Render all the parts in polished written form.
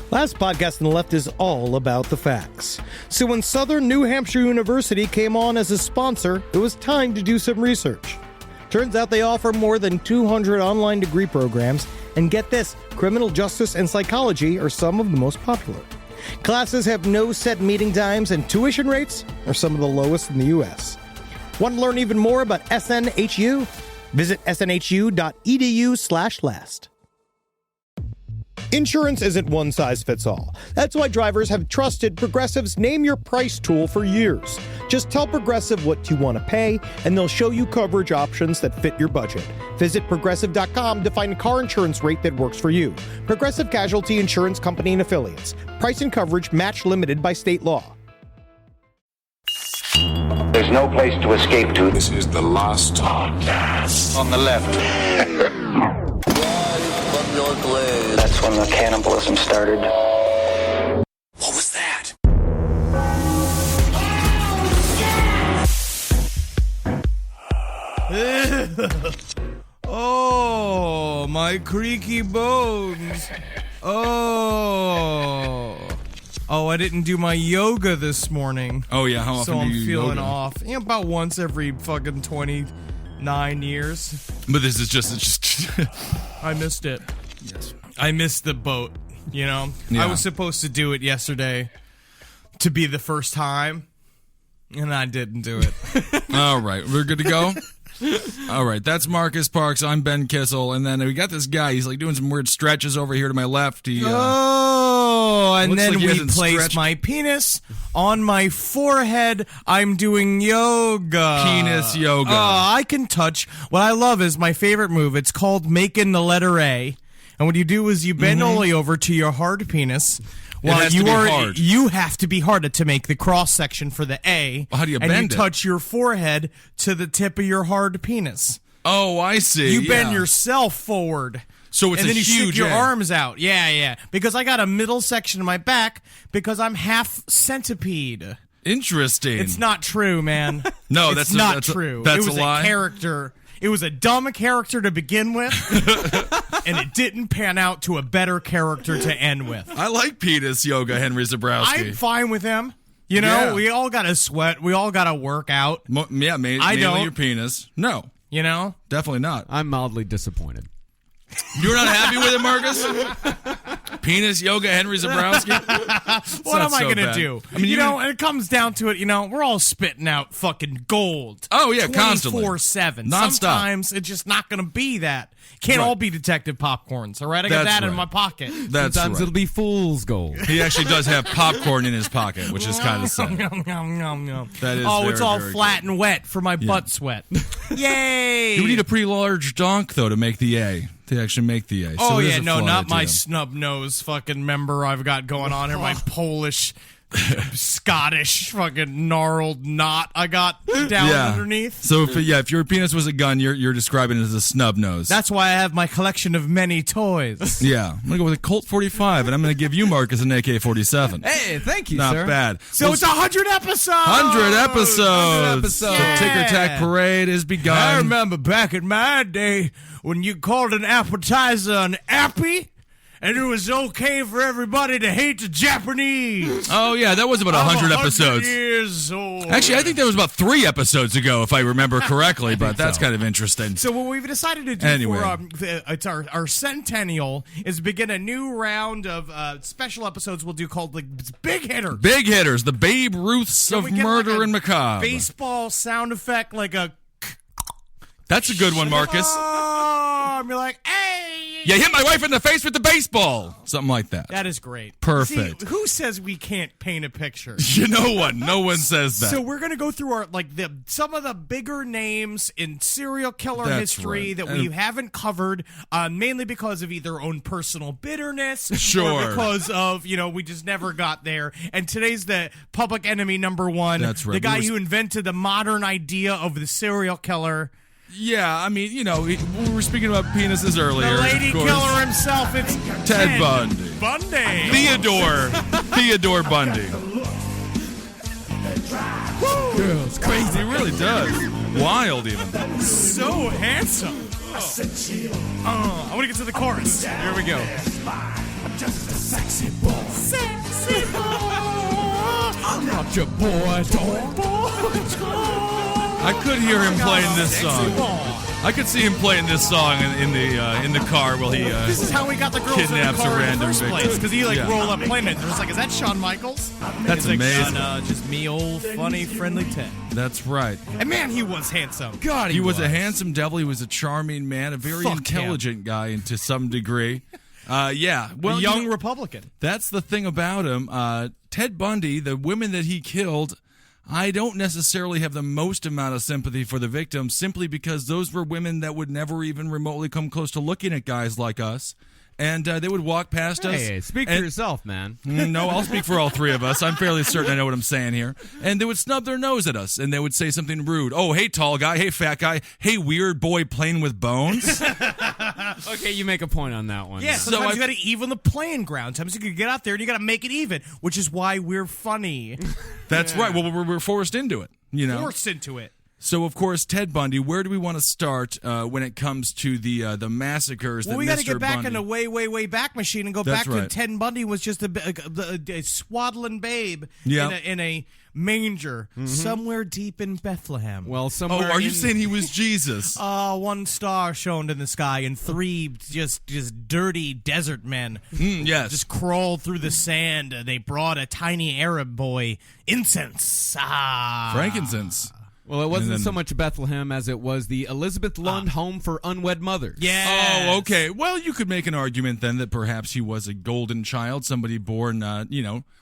Last podcast on the left is all about the facts. So when Southern New Hampshire University came on as a sponsor, it was time to do some research. Turns out they offer more than 200 online degree programs, and get this, criminal justice and psychology are some of the most popular. Classes have no set meeting times, and tuition rates are some of the lowest in the U.S. Want to learn even more about SNHU? Visit snhu.edu/last. Insurance isn't one size fits all. That's why drivers have trusted Progressive's Name Your Price tool for years. Just tell Progressive what you want to pay, and they'll show you coverage options that fit your budget. Visit Progressive.com to find a car insurance rate that works for you. Progressive Casualty Insurance Company and Affiliates. Price and coverage match limited by state law. There's no place to escape to. This is the last podcast. On the left. That's when the cannibalism started. What was that? Oh, my creaky bones. Oh, I didn't do my yoga this morning. Oh, yeah, how often do you So I'm feeling yoga? off. About once every fucking 29 years. But this is just I missed it. yes. I missed the boat, Yeah. I was supposed to do it yesterday to be the first time, and I didn't do it. All right, we're good to go. All right, that's Marcus Parks. I'm Ben Kissel, and then we got this guy. He's like doing some weird stretches over here to my left. And then like he we hasn't place stretched. my penis on my forehead. I'm doing yoga. Penis yoga. I can touch. What I love is my favorite move. It's called making the letter A. And what you do is you bend all the way over to your hard penis. Well, has to be hard. You have to be hard to make the cross section for the A. Well, how do you and bend it? you touch your forehead to the tip of your hard penis. Oh, I see. You bend yeah. yourself forward. So it's and a then you huge stick your A. arms out. Yeah. Because I got a middle section of my back because I'm half centipede. Interesting. It's not true, man. No, it's that's not that's true. That's it was a lie. Character. It was a dumb character to begin with, and it didn't pan out to a better character to end with. I like penis yoga, Henry Zabrowski. I'm fine with him. You know, Yeah. we all got to sweat. We all got to work out. Mainly don't. your penis. No, You know? definitely not. I'm mildly disappointed. You're not happy with it, Marcus? Penis yoga, Henry Zabrowski? What am I so going to bad. do? I mean, you know, it comes down to it, we're all spitting out fucking gold. Oh, yeah, constantly. 24/7. Nonstop. Sometimes it's just not going to be that. Can't Right. all be Detective Popcorns, all right? I got That's that in right. my pocket. That's Sometimes right. it'll be fool's gold. He actually does have popcorn in his pocket, which is kind of sad. Yum, yum, yum, yum. That is oh, it's very, all very flat and wet for my butt sweat. Yay! You would need a pretty large donk, though, to make the A. To actually make the A. So Oh, there's yeah, a no, flaw not to my them. snub nose fucking member I've got going on here. My Polish, Scottish fucking gnarled knot I got down underneath. So, if your penis was a gun, you're describing it as a snub nose. That's why I have my collection of many toys. Yeah. I'm going to go with a Colt 45, and I'm going to give you, Marcus, an AK-47. Hey, thank you, Not sir. bad. So it's 100 episodes! 100 episodes! 100 episodes. The Ticker Tack Parade has begun. I remember back in my day when you called an appetizer an appy, and it was okay for everybody to hate the Japanese. Oh, yeah, that was about 100 episodes. Years old. Actually, I think that was about 3 episodes ago, if I remember correctly, but that's kind of interesting. So what we've decided to do Anyway. for it's our centennial is begin a new round of special episodes we'll do called like Big Hitters. Big hitters, the Babe Ruths Can of we get, murder like, a and macabre. baseball sound effect like a That's a good one, Marcus. oh, and be like, hey. You hit my wife in the face with the baseball. Something like that. That is great. Perfect. See, who says we can't paint a picture? No one says that. So we're gonna go through our some of the bigger names in serial killer That's history right. that we haven't covered, mainly because of either own personal bitterness, Sure. or because of we just never got there. And today's the public enemy number one. That's right. The guy We were- who invented the modern idea of the serial killer, Yeah, I mean, we were speaking about penises earlier. the lady of course. killer himself. It's Ted Bundy. Bundy. Theodore Bundy. It's crazy. He really does. Wild, even. So handsome. I want to get to the chorus. Here we go. I'm not your boy. I could hear him playing this song. I could see him playing this song in the car while he This is how we got the girls in the kidnaps a car in the random first victim. place. Because he Yeah. rolled up playing it. It was like, is that Shawn Michaels? That's He's like, amazing. No, just me, old, funny, friendly Ted. That's right. And man, he was handsome. God, He was a handsome devil. He was a charming man, a very Fuck intelligent guy, and to some degree. Yeah. Well, A young you know, Republican. that's the thing about him. Ted Bundy, the women that he killed, I don't necessarily have the most amount of sympathy for the victims simply because those were women that would never even remotely come close to looking at guys like us. And they would walk past us. Hey, speak for and- yourself, man. No, I'll speak for all three of us. I'm fairly certain I know what I'm saying here. And they would snub their nose at us, and they would say something rude. Oh, hey, tall guy. Hey, fat guy. Hey, weird boy playing with bones. Okay, you make a point on that one. Yeah, So sometimes I- you got to even the playing ground. Sometimes you can get out there and you got to make it even, which is why we're funny. That's right. Well, we're forced into it, you know. Forced into it. So, of course, Ted Bundy, where do we want to start when it comes to the massacres Well, that we got to Mr. get back Bundy... in the way back machine and go That's back to right. Ted Bundy was just a swaddling babe Yep. in a manger somewhere deep in Bethlehem. Well, Oh, somewhere. are you in- saying he was Jesus? One star shone in the sky, and three just dirty desert men Yes. just crawled through the sand. They brought a tiny Arab boy incense. Frankincense. Well, it wasn't And then- so much Bethlehem as it was the Elizabeth Lund Home for Unwed Mothers. Yeah. Oh, okay. Well, you could make an argument then that perhaps he was a golden child, somebody born,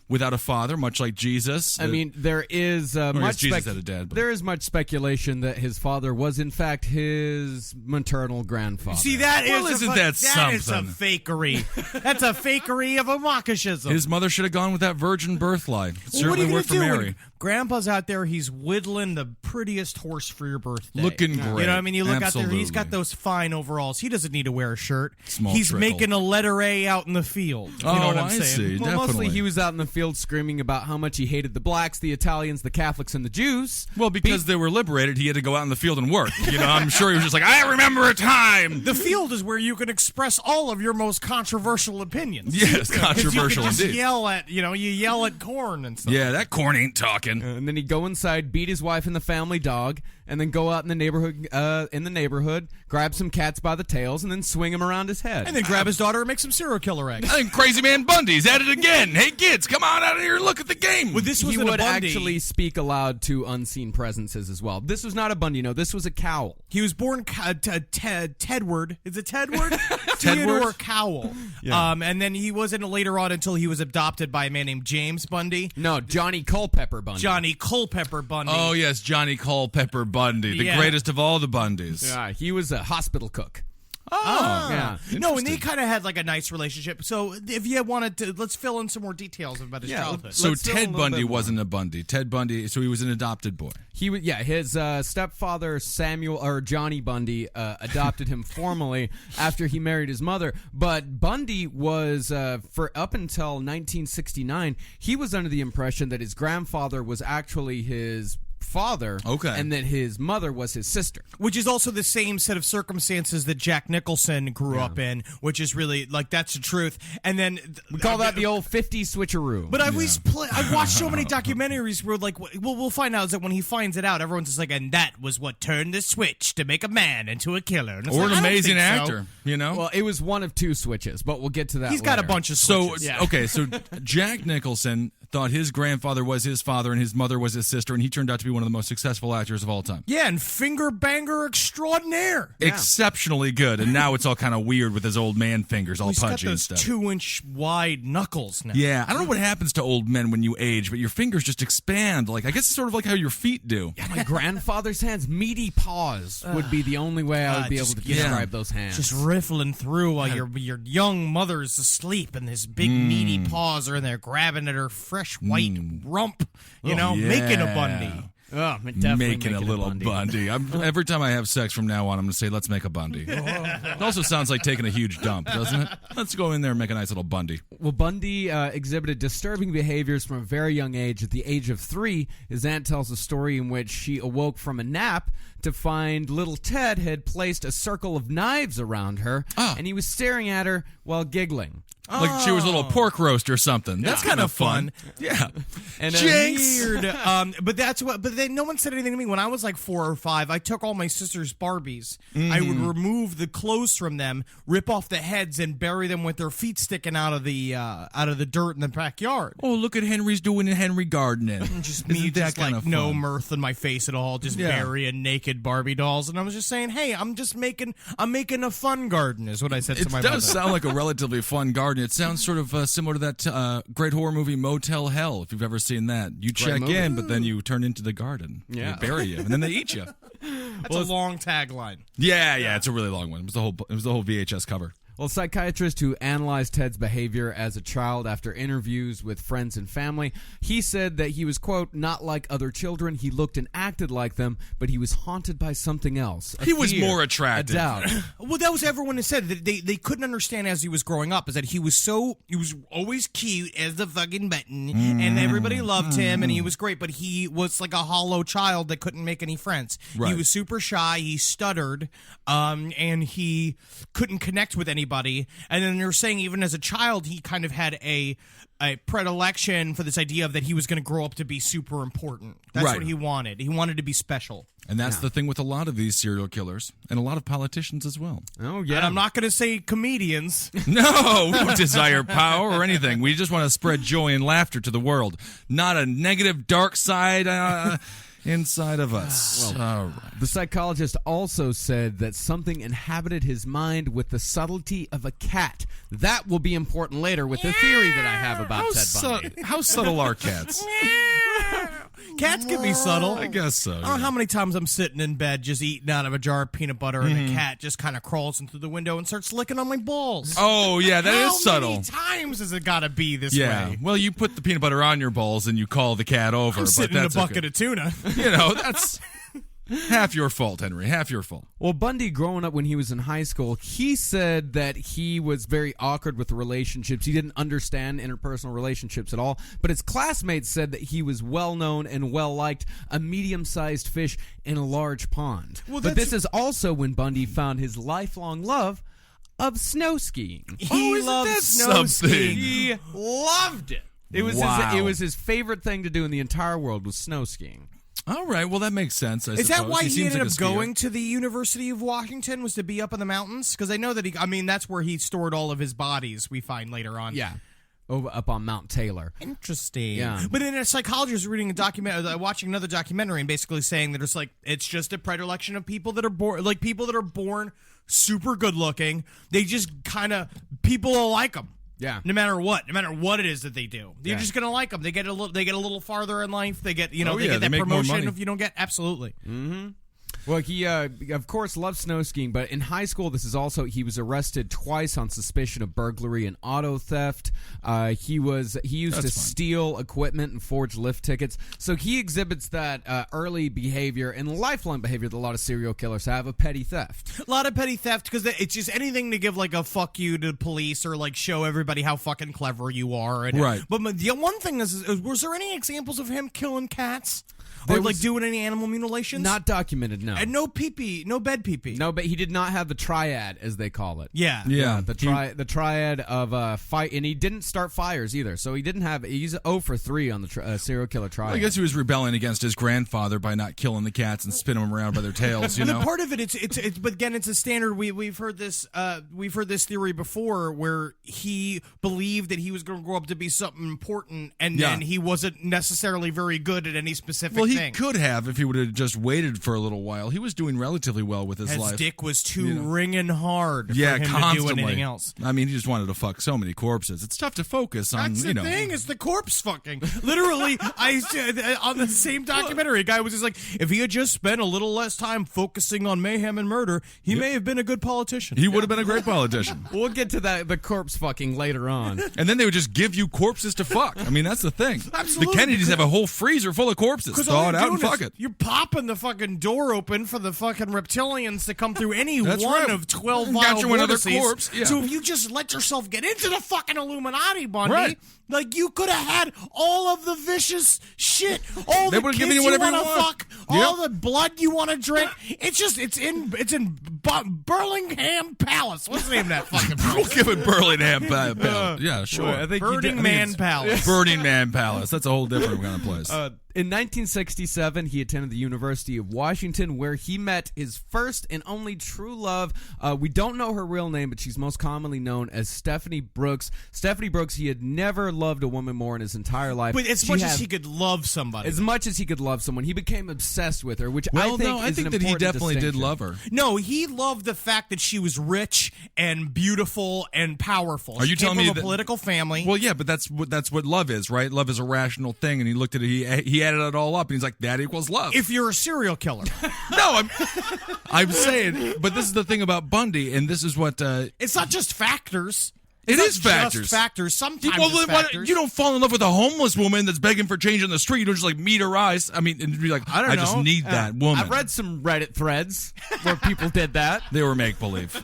without a father, much like Jesus. I mean, there is I guess much Jesus had a dad, but- there is much speculation that his father was in fact his maternal grandfather. See, that is Well, isn't that is a something? fakery. That's a fakery of a mockishism. his mother should have gone with that virgin birth lie. It Well, what are certainly you worked for gonna do Mary. when Grandpa's out there? He's whittling the prettiest horse for your birthday. Looking great. You know what I mean? You look out there. He's Absolutely. got those fine overalls. He doesn't need to wear a shirt. Small he's trickle. making a letter A out in the field. You know what I'm I saying? see. Well, Definitely. mostly he was out in the field screaming about how much he hated the blacks, the Italians, the Catholics, and the Jews. Well, because they were liberated, he had to go out in the field and work. You know, I'm sure he was just like, I remember a time. The field is where you can express all of your most controversial opinions. Yes, 'Cause controversial you can just indeed. yell at, you yell at corn and stuff. Yeah, that corn ain't talking. And then he'd go inside, beat his wife and the family dog, and then go out in the neighborhood, grab some cats by the tails, and then swing them around his head. And then grab his daughter and make some serial killer eggs. I think Crazy Man Bundy's at it again. Hey, kids, come on out of here and look at the game. Well, this was he in a would Bundy. actually speak aloud to unseen presences as well. This was not a Bundy, no. This was a Cowl. He was born Tedward. Is it Tedward? Tedward? Theodore Cowell. And then he wasn't later on until he was adopted by a man named James Bundy. No, Johnny Culpepper Bundy. Johnny Culpepper Bundy. Oh, yes, Johnny Culpepper Bundy, the Yeah. greatest of all the Bundys. Yeah, he was a hospital cook. Oh, Yeah. No, and they kind of had like a nice relationship. So if you wanted to, let's fill in some more details about his childhood. So Let's fill a Ted little Bundy bit more. wasn't a Bundy. Ted Bundy, so he was an adopted boy. He was, yeah. His stepfather Johnny Bundy adopted him formally after he married his mother. But Bundy was for up until 1969, he was under the impression that his grandfather was actually his father, Okay. and that his mother was his sister. Which is also the same set of circumstances that Jack Nicholson grew up in, which is really like that's the truth. And then We call that the old 50s switcheroo. But I've watched so many documentaries where, like, we'll find out is that when he finds it out, everyone's just like, and that was what turned the switch to make a man into a killer. And it's Or like, an I don't amazing think so. actor, you know? well, it was one of two switches, but we'll get to that. He's got a later. bunch of So, switches. okay, so Jack Nicholson thought his grandfather was his father and his mother was his sister, and he turned out to be one of the most successful actors of all time. Yeah, and finger banger extraordinaire. Exceptionally good, and now it's all kind of weird with his old man fingers all He's got pudgy and those stuff. 2-inch wide knuckles now. Yeah, I don't know what happens to old men when you age, but your fingers just expand. Like I guess it's sort of like how your feet do. My grandfather's hands, meaty paws, would be the only way I would be able just- to yeah. describe those hands. Just riffling through while your young mother's asleep, and his big meaty paws are in there grabbing at her fresh white rump. Making a Bundy. Oh, definitely Making a little Bundy. Every time I have sex from now on, I'm going to say, let's make a Bundy. It also sounds like taking a huge dump, doesn't it? Let's go in there and make a nice little Bundy. Well, Bundy exhibited disturbing behaviors from a very young age. At the age of 3, his aunt tells a story in which she awoke from a nap to find little Ted had placed a circle of knives around her, and he was staring at her while giggling. Like she was a little pork roast or something. That's kind of fun. Yeah. And Weird. But that's what. But then no one said anything to me when I was like 4 or 5. I took all my sister's Barbies. I would remove the clothes from them, rip off the heads, and bury them with their feet sticking out of the dirt in the backyard. Oh, look at Henry's doing Henry gardening. Just me, Isn't that just kinda like no fun? mirth in my face at all, just burying naked Barbie dolls. And I was just saying, hey, I'm making a fun garden, is what I said to my It mother. does sound like a relatively fun garden. It sounds sort of similar to that great horror movie Motel Hell, if you've ever seen that. You check movie. in, but then you turn into the garden. Yeah. They bury you, and then they eat you. That's a long tagline. Yeah, it's a really long one. It was the whole VHS cover. Well, psychiatrist who analyzed Ted's behavior as a child after interviews with friends and family, he said that he was, quote, not like other children. He looked and acted like them, but he was haunted by something else. He was more attractive. A doubt. Well, that was everyone that said that they couldn't understand as he was growing up, is that he was always cute as the fucking button, and everybody loved him, and he was great, but he was like a hollow child that couldn't make any friends. Right. He was super shy, he stuttered, and he couldn't connect with anybody. And then they were saying even as a child, he kind of had a predilection for this idea of that he was going to grow up to be super important. That's Right. what he wanted. He wanted to be special. And that's the thing with a lot of these serial killers, and a lot of politicians as well. Oh, And yeah. I'm not going to say comedians. No, we don't desire power or anything. We just want to spread joy and laughter to the world, not a negative, dark side inside of us. All right. The psychologist also said that something inhabited his mind with the subtlety of a cat. That will be important later with the theory that I have about Ted Bundy. How subtle are cats? Cats can be subtle. I guess so. I don't know how many times I'm sitting in bed just eating out of a jar of peanut butter and the cat just kind of crawls into the window and starts licking on my balls. Oh, yeah, that is subtle. How many times has it got to be this Yeah. way? Well, you put the peanut butter on your balls and you call the cat over. I'm but sitting in a that's bucket okay. of tuna. You know, that's half your fault, Henry. Half your fault. Well, Bundy, growing up when he was in high school, he said that he was very awkward with relationships. He didn't understand interpersonal relationships at all. But his classmates said that he was well-known and well-liked, a medium-sized fish in a large pond. Well, but that's- this is also when Bundy found his lifelong love of snow skiing. He isn't loves that snow something? skiing. He loved it. It was Wow. it was his favorite thing to do in the entire world was snow skiing. All right. Well, that makes sense. Is that why he seems ended like up a skier. going to the University of Washington, was to be up in the mountains? Because I know that that's where he stored all of his bodies, we find later on. Yeah. Over up on Mount Taylor. Interesting. Yeah. But then a psychologist reading watching another documentary and basically saying that it's just a predilection of people that are born super good looking. They just people will like them. Yeah. No matter what it is that they do, you're Yeah. just gonna like them. They get a little farther in life. They get Oh, they yeah, get they that make more promotion money. if you don't get absolutely. Well, he, of course, loved snow skiing, but in high school, he was arrested twice on suspicion of burglary and auto theft. He used to fine. steal equipment and forge lift tickets. So he exhibits that early behavior and lifelong behavior that a lot of serial killers have of petty theft. A lot of petty theft because it's just anything to give like a fuck you to police or like show everybody how fucking clever you are. And, Right. But the one thing is, was there any examples of him killing cats There or like was- doing any animal mutilations? Not documented, no. And no pee-pee, no bed pee-pee. No, but he did not have the triad, as they call it. Yeah. Yeah. The triad of fight, and he didn't start fires either. So he's 0 for 3 on the serial killer triad. I guess he was rebelling against his grandfather by not killing the cats and spinning them around by their tails. You And know. the part of it, it's but again, it's a standard. We've heard this theory before, where he believed that he was going to grow up to be something important, and Yeah. then he wasn't necessarily very good at any specific Well, he thing. could have if he would have just waited for a little while. He was doing relatively well with his His life. dick was too ringing hard Yeah, for him constantly. to do anything else. I mean, he just wanted to fuck so many corpses. It's tough to focus on. That's the thing. It's the corpse fucking. Literally, I said on the same documentary, a guy was just like, if he had just spent a little less time focusing on mayhem and murder, he may have been a good politician. He would have been a great politician. We'll get to the corpse fucking later on. And then they would just give you corpses to fuck. I mean, that's the thing. Absolutely. The Kennedys have a whole freezer full of corpses. Because That's all thaw it out and doing fuck is it. You're popping the fucking door open for the fucking reptilians to come through any That's one right. of 12 Got vial you another vortices. corpse, yeah. So if you just let yourself get into the fucking Illuminati, Bundy, Right. like you could have had all of the vicious shit, all They the would've kids given you whatever want you to want. fuck, all Yep. the blood you want to drink. It's in Burlingham Palace. What's the name of that fucking We'll place? give it Burlingham Palace. Yeah, sure. I think Burning Man Palace. Burning Man Palace. That's a whole different kind of place. In 1967, he attended the University of Washington, where he met his first and only true love. We don't know her real name, but she's most commonly known as Stephanie Brooks. Stephanie Brooks, he had never loved a woman more in his entire life. But as She much had- as he could love somebody. as much as he could love someone, he became obsessed with her, which well, I think no, I is think an that he important definitely did distinction. love her. No, he loved the fact that she was rich and beautiful and powerful. Are you She came telling me from a that- political family? Well, yeah, but that's what love is, right? Love is a rational thing, and he looked at it. He added it all up, and he's like, that equals love. if you're a serial killer, No, I'm saying, but this is the thing about Bundy, and this is what it's not just factors. It It's is not factors. Just factors. Sometimes well, it's then why- factors. you don't fall in love with a homeless woman that's begging for change on the street. You don't just like meet her eyes. I mean, and be like, I don't just know. need that woman. I've read some Reddit threads where people did that. They were make believe.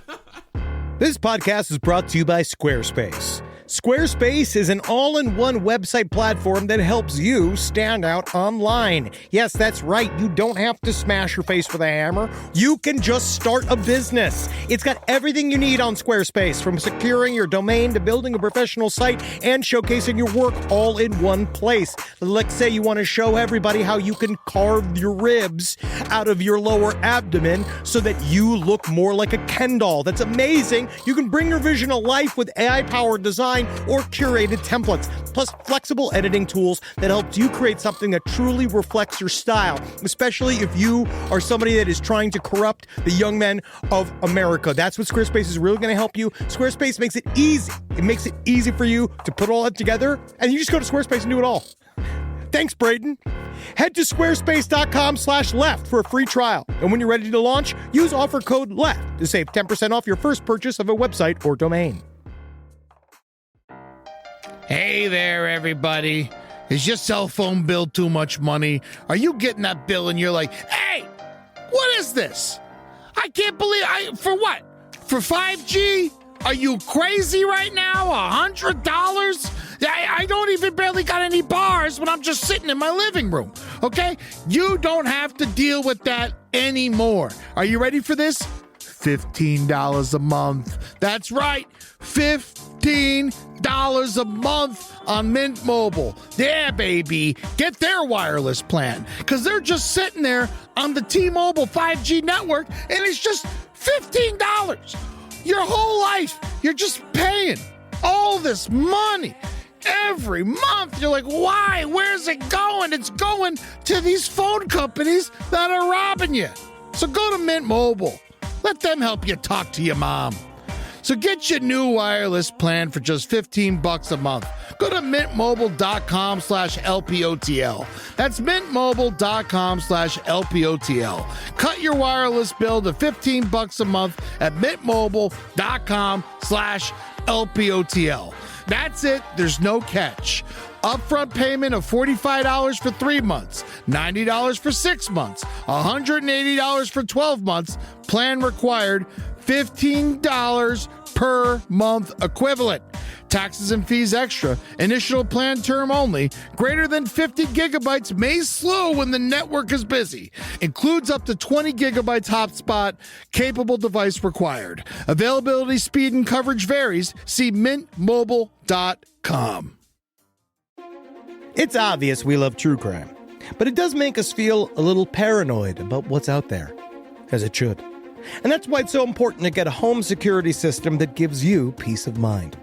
This podcast is brought to you by Squarespace. Squarespace is an all-in-one website platform that helps you stand out online. Yes, that's right. You don't have to smash your face with a hammer. You can just start a business. It's got everything you need on Squarespace, from securing your domain to building a professional site and showcasing your work all in one place. Let's say you want to show everybody how you can carve your ribs out of your lower abdomen so that you look more like a Ken doll. That's amazing. You can bring your vision to life with AI-powered design or curated templates, plus flexible editing tools that helps you create something that truly reflects your style, especially if you are somebody that is trying to corrupt the young men of America. That's what Squarespace is really going to help you. Squarespace makes it easy. It makes it easy for you to put all that together, and you just go to Squarespace and do it all. Thanks, Braden. Head to squarespace.com/left for a free trial. And when you're ready to launch, use offer code LEFT to save 10% off your first purchase of a website or domain. Hey there, everybody. Is your cell phone bill too much money? Are you getting that bill and you're like, hey, what is this? I can't believe for what? For 5G? Are you crazy right now? $100? I don't even barely got any bars when I'm just sitting in my living room. Okay? You don't have to deal with that anymore. Are you ready for this? $15 a month. That's right. $15 a month on Mint Mobile. Yeah, baby. Get their wireless plan. Because they're just sitting there on the T-Mobile 5G network, and it's just $15. Your whole life, you're just paying all this money every month. You're like, why? Where's it going? It's going to these phone companies that are robbing you. So go to Mint Mobile. Let them help you talk to your mom. So get your new wireless plan for just $15 a month. Go to mintmobile.com/LPOTL. That's mintmobile.com/LPOTL. Cut your wireless bill to $15 a month at mintmobile.com/LPOTL. That's it. There's no catch. Upfront payment of $45 for 3 months, $90 for 6 months, $180 for 12 months. Plan required, $15 per month equivalent. Taxes and fees extra. Initial plan term only. Greater than 50 gigabytes may slow when the network is busy. Includes up to 20 gigabytes hotspot. Capable device required. Availability, speed, and coverage varies. See mintmobile.com. It's obvious we love true crime, but it does make us feel a little paranoid about what's out there, as it should. And that's why it's so important to get a home security system that gives you peace of mind.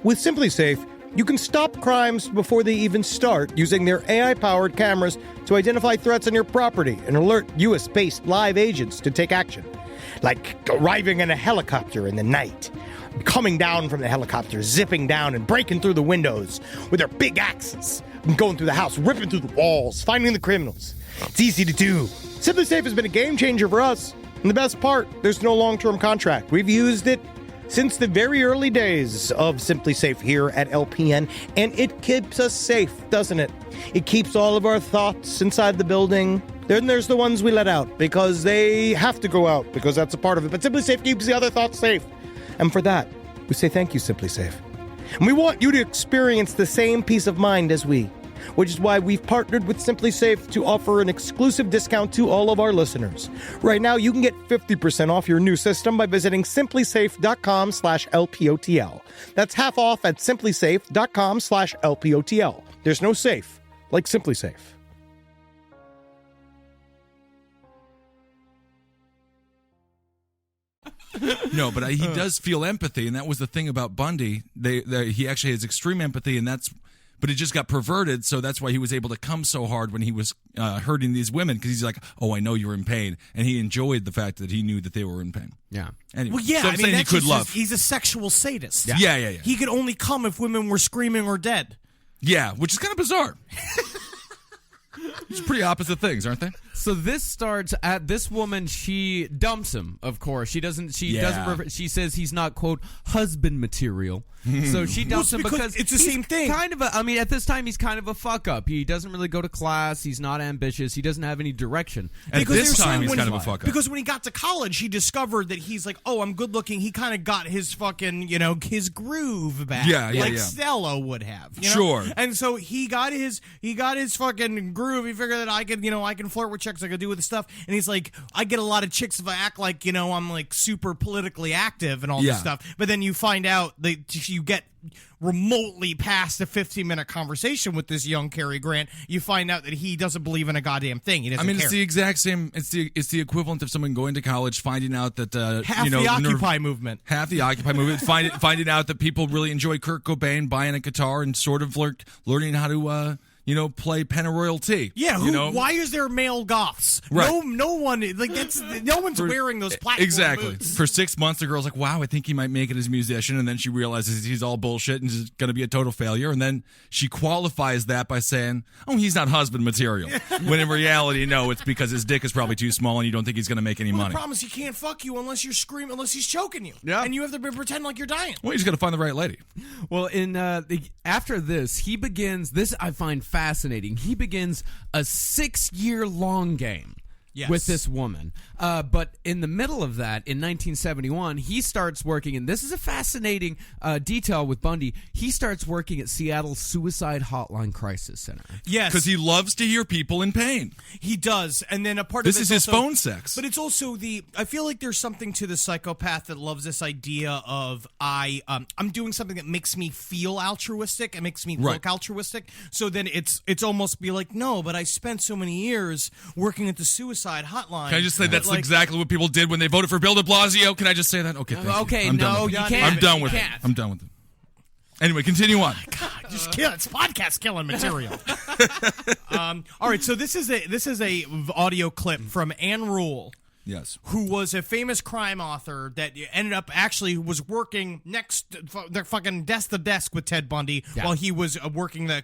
With SimpliSafe, you can stop crimes before they even start using their AI-powered cameras to identify threats on your property and alert US-based live agents to take action. Like arriving in a helicopter in the night, coming down from the helicopter, zipping down and breaking through the windows with their big axes, and going through the house, ripping through the walls, finding the criminals. It's easy to do. SimpliSafe has been a game changer for us. And the best part, there's no long-term contract. We've used it since the very early days of Simply Safe here at LPN, and it keeps us safe, doesn't it? It keeps all of our thoughts inside the building. Then there's the ones we let out because they have to go out because that's a part of it. But Simply Safe keeps the other thoughts safe. And for that, we say thank you, Simply Safe. And we want you to experience the same peace of mind as we, which is why we've partnered with Simply Safe to offer an exclusive discount to all of our listeners. Right now, you can get 50% off your new system by visiting simplysafe.com/LPOTL. That's half off at simplysafe.com/LPOTL. There's no safe like Simply Safe. No, but he does feel empathy, and that was the thing about Bundy. He actually has extreme empathy, and but it just got perverted, so that's why he was able to come so hard when he was hurting these women, because he's like, oh, I know you're in pain, and he enjoyed the fact that he knew that they were in pain. Yeah. Anyway, Well, yeah, so I'm saying he could love. He's a sexual sadist. Yeah. He could only come if women were screaming or dead. Yeah, which is kind of bizarre. It's pretty opposite things, aren't they? So this starts at this woman. She dumps him. Of course, she doesn't. She doesn't. She says he's not, quote, husband material. So she dumps him because it's the he's same thing. Kind of. I mean, at this time, he's kind of a fuck up. He doesn't really go to class. He's not ambitious. He doesn't have any direction. At this time, he's kind of a fuck up. Because when he got to college, he discovered that he's like, oh, I'm good looking. He kind of got his fucking, his groove back. Like Stella would have. You know? Sure. And so he got his fucking groove. He figured that I can flirt with chicks. I could do with the stuff. And he's like, I get a lot of chicks if I act like, I'm like super politically active and all this stuff. But then you find out that you get remotely past a 15-minute conversation with this young Cary Grant, you find out that he doesn't believe in a goddamn thing. He doesn't care. It's the exact same. It's the equivalent of someone going to college, finding out that half the Occupy movement, finding out that people really enjoy Kurt Cobain buying a guitar and sort of learning how to play Pennyroyal Tea. Yeah, why is there male goths? Right. No one no one's wearing those platform exactly. boots. For 6 months, the girl's like, wow, I think he might make it as a musician, and then she realizes he's all bullshit and is going to be a total failure, and then she qualifies that by saying, oh, he's not husband material. When in reality, no, it's because his dick is probably too small and you don't think he's going to make any money. The problem is he can't fuck you unless you're screaming, unless he's choking you. Yeah. And you have to pretend like you're dying. Well, you just got to find the right lady. Well, after this, he begins, this I find fascinating, he begins a 6-year-long game with this woman. But in the middle of that, in 1971, he starts working, and this is a fascinating detail with Bundy, he starts working at Seattle's Suicide Hotline Crisis Center. Yes. Because he loves to hear people in pain. He does. And then a part this of is his also, phone sex. But it's also I feel like there's something to the psychopath that loves this idea of I'm doing something that makes me feel altruistic and makes me look altruistic. So then it's almost be like, no, but I spent so many years working at the Suicide Hotline. Can I just say that's exactly what people did when they voted for Bill de Blasio? Can I just say that? Okay, thank you. Okay, I'm no, done with you it. can't. I'm done with it. I'm done with it. Anyway, continue on. God, just kill. It's podcast killing material. All right, so this is a audio clip from Ann Rule. Yes. Who was a famous crime author that ended up actually was working next their fucking desk to desk with Ted Bundy while he was working the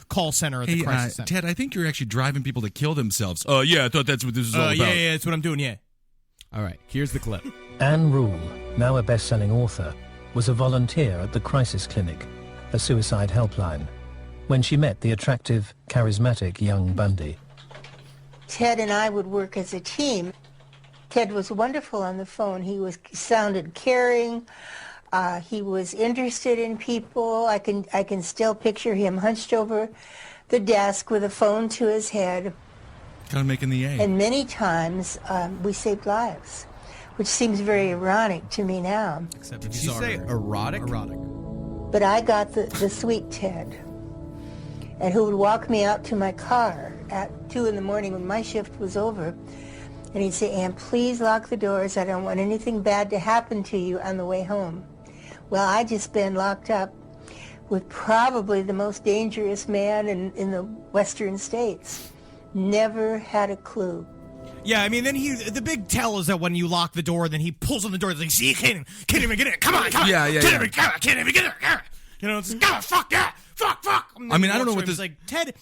call center at the crisis center. Ted, I think you're actually driving people to kill themselves. Yeah, I thought that's what this was all about. Yeah, that's what I'm doing, yeah. All right, here's the clip. Ann Rule, now a best-selling author, was a volunteer at the Crisis Clinic, a suicide helpline, when she met the attractive, charismatic young Bundy. Ted and I would work as a team. Ted was wonderful on the phone. He sounded caring. He was interested in people. I can still picture him hunched over the desk with a phone to his head. Kind of making the A. And many times we saved lives, which seems very ironic to me now. Except Did you say erotic? Erotic. But I got the sweet Ted, and who would walk me out to my car at 2 in the morning when my shift was over. And he'd say, Ann, please lock the doors. I don't want anything bad to happen to you on the way home. Well, I'd just been locked up with probably the most dangerous man in the western states. Never had a clue. Yeah, I mean, then the big tell is that when you lock the door, then he pulls on the door. He's like, see, you can't even get in. Come on. Yeah. Can't even get in. It's like, God, fuck that. Fuck. I mean, I don't know what this... Like, Ted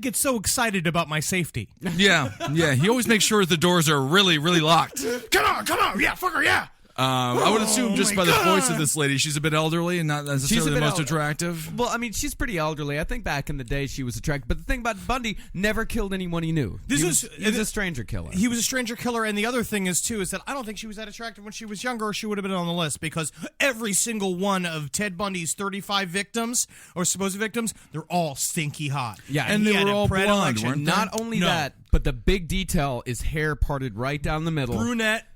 gets so excited about my safety. Yeah. He always makes sure the doors are really, really locked. Come on. Yeah, fucker, yeah. I would assume just by the voice of this lady, she's a bit elderly and not necessarily the most attractive. Well, I mean, she's pretty elderly. I think back in the day she was attractive. But the thing about Bundy, never killed anyone he knew. He was a stranger killer. He was a stranger killer, and the other thing is, too, is that I don't think she was that attractive when she was younger, or she would have been on the list, because every single one of Ted Bundy's 35 victims, or supposed victims, they're all stinky hot. Yeah, and they were all blonde, weren't they? Not only that, but the big detail is hair parted right down the middle. Brunette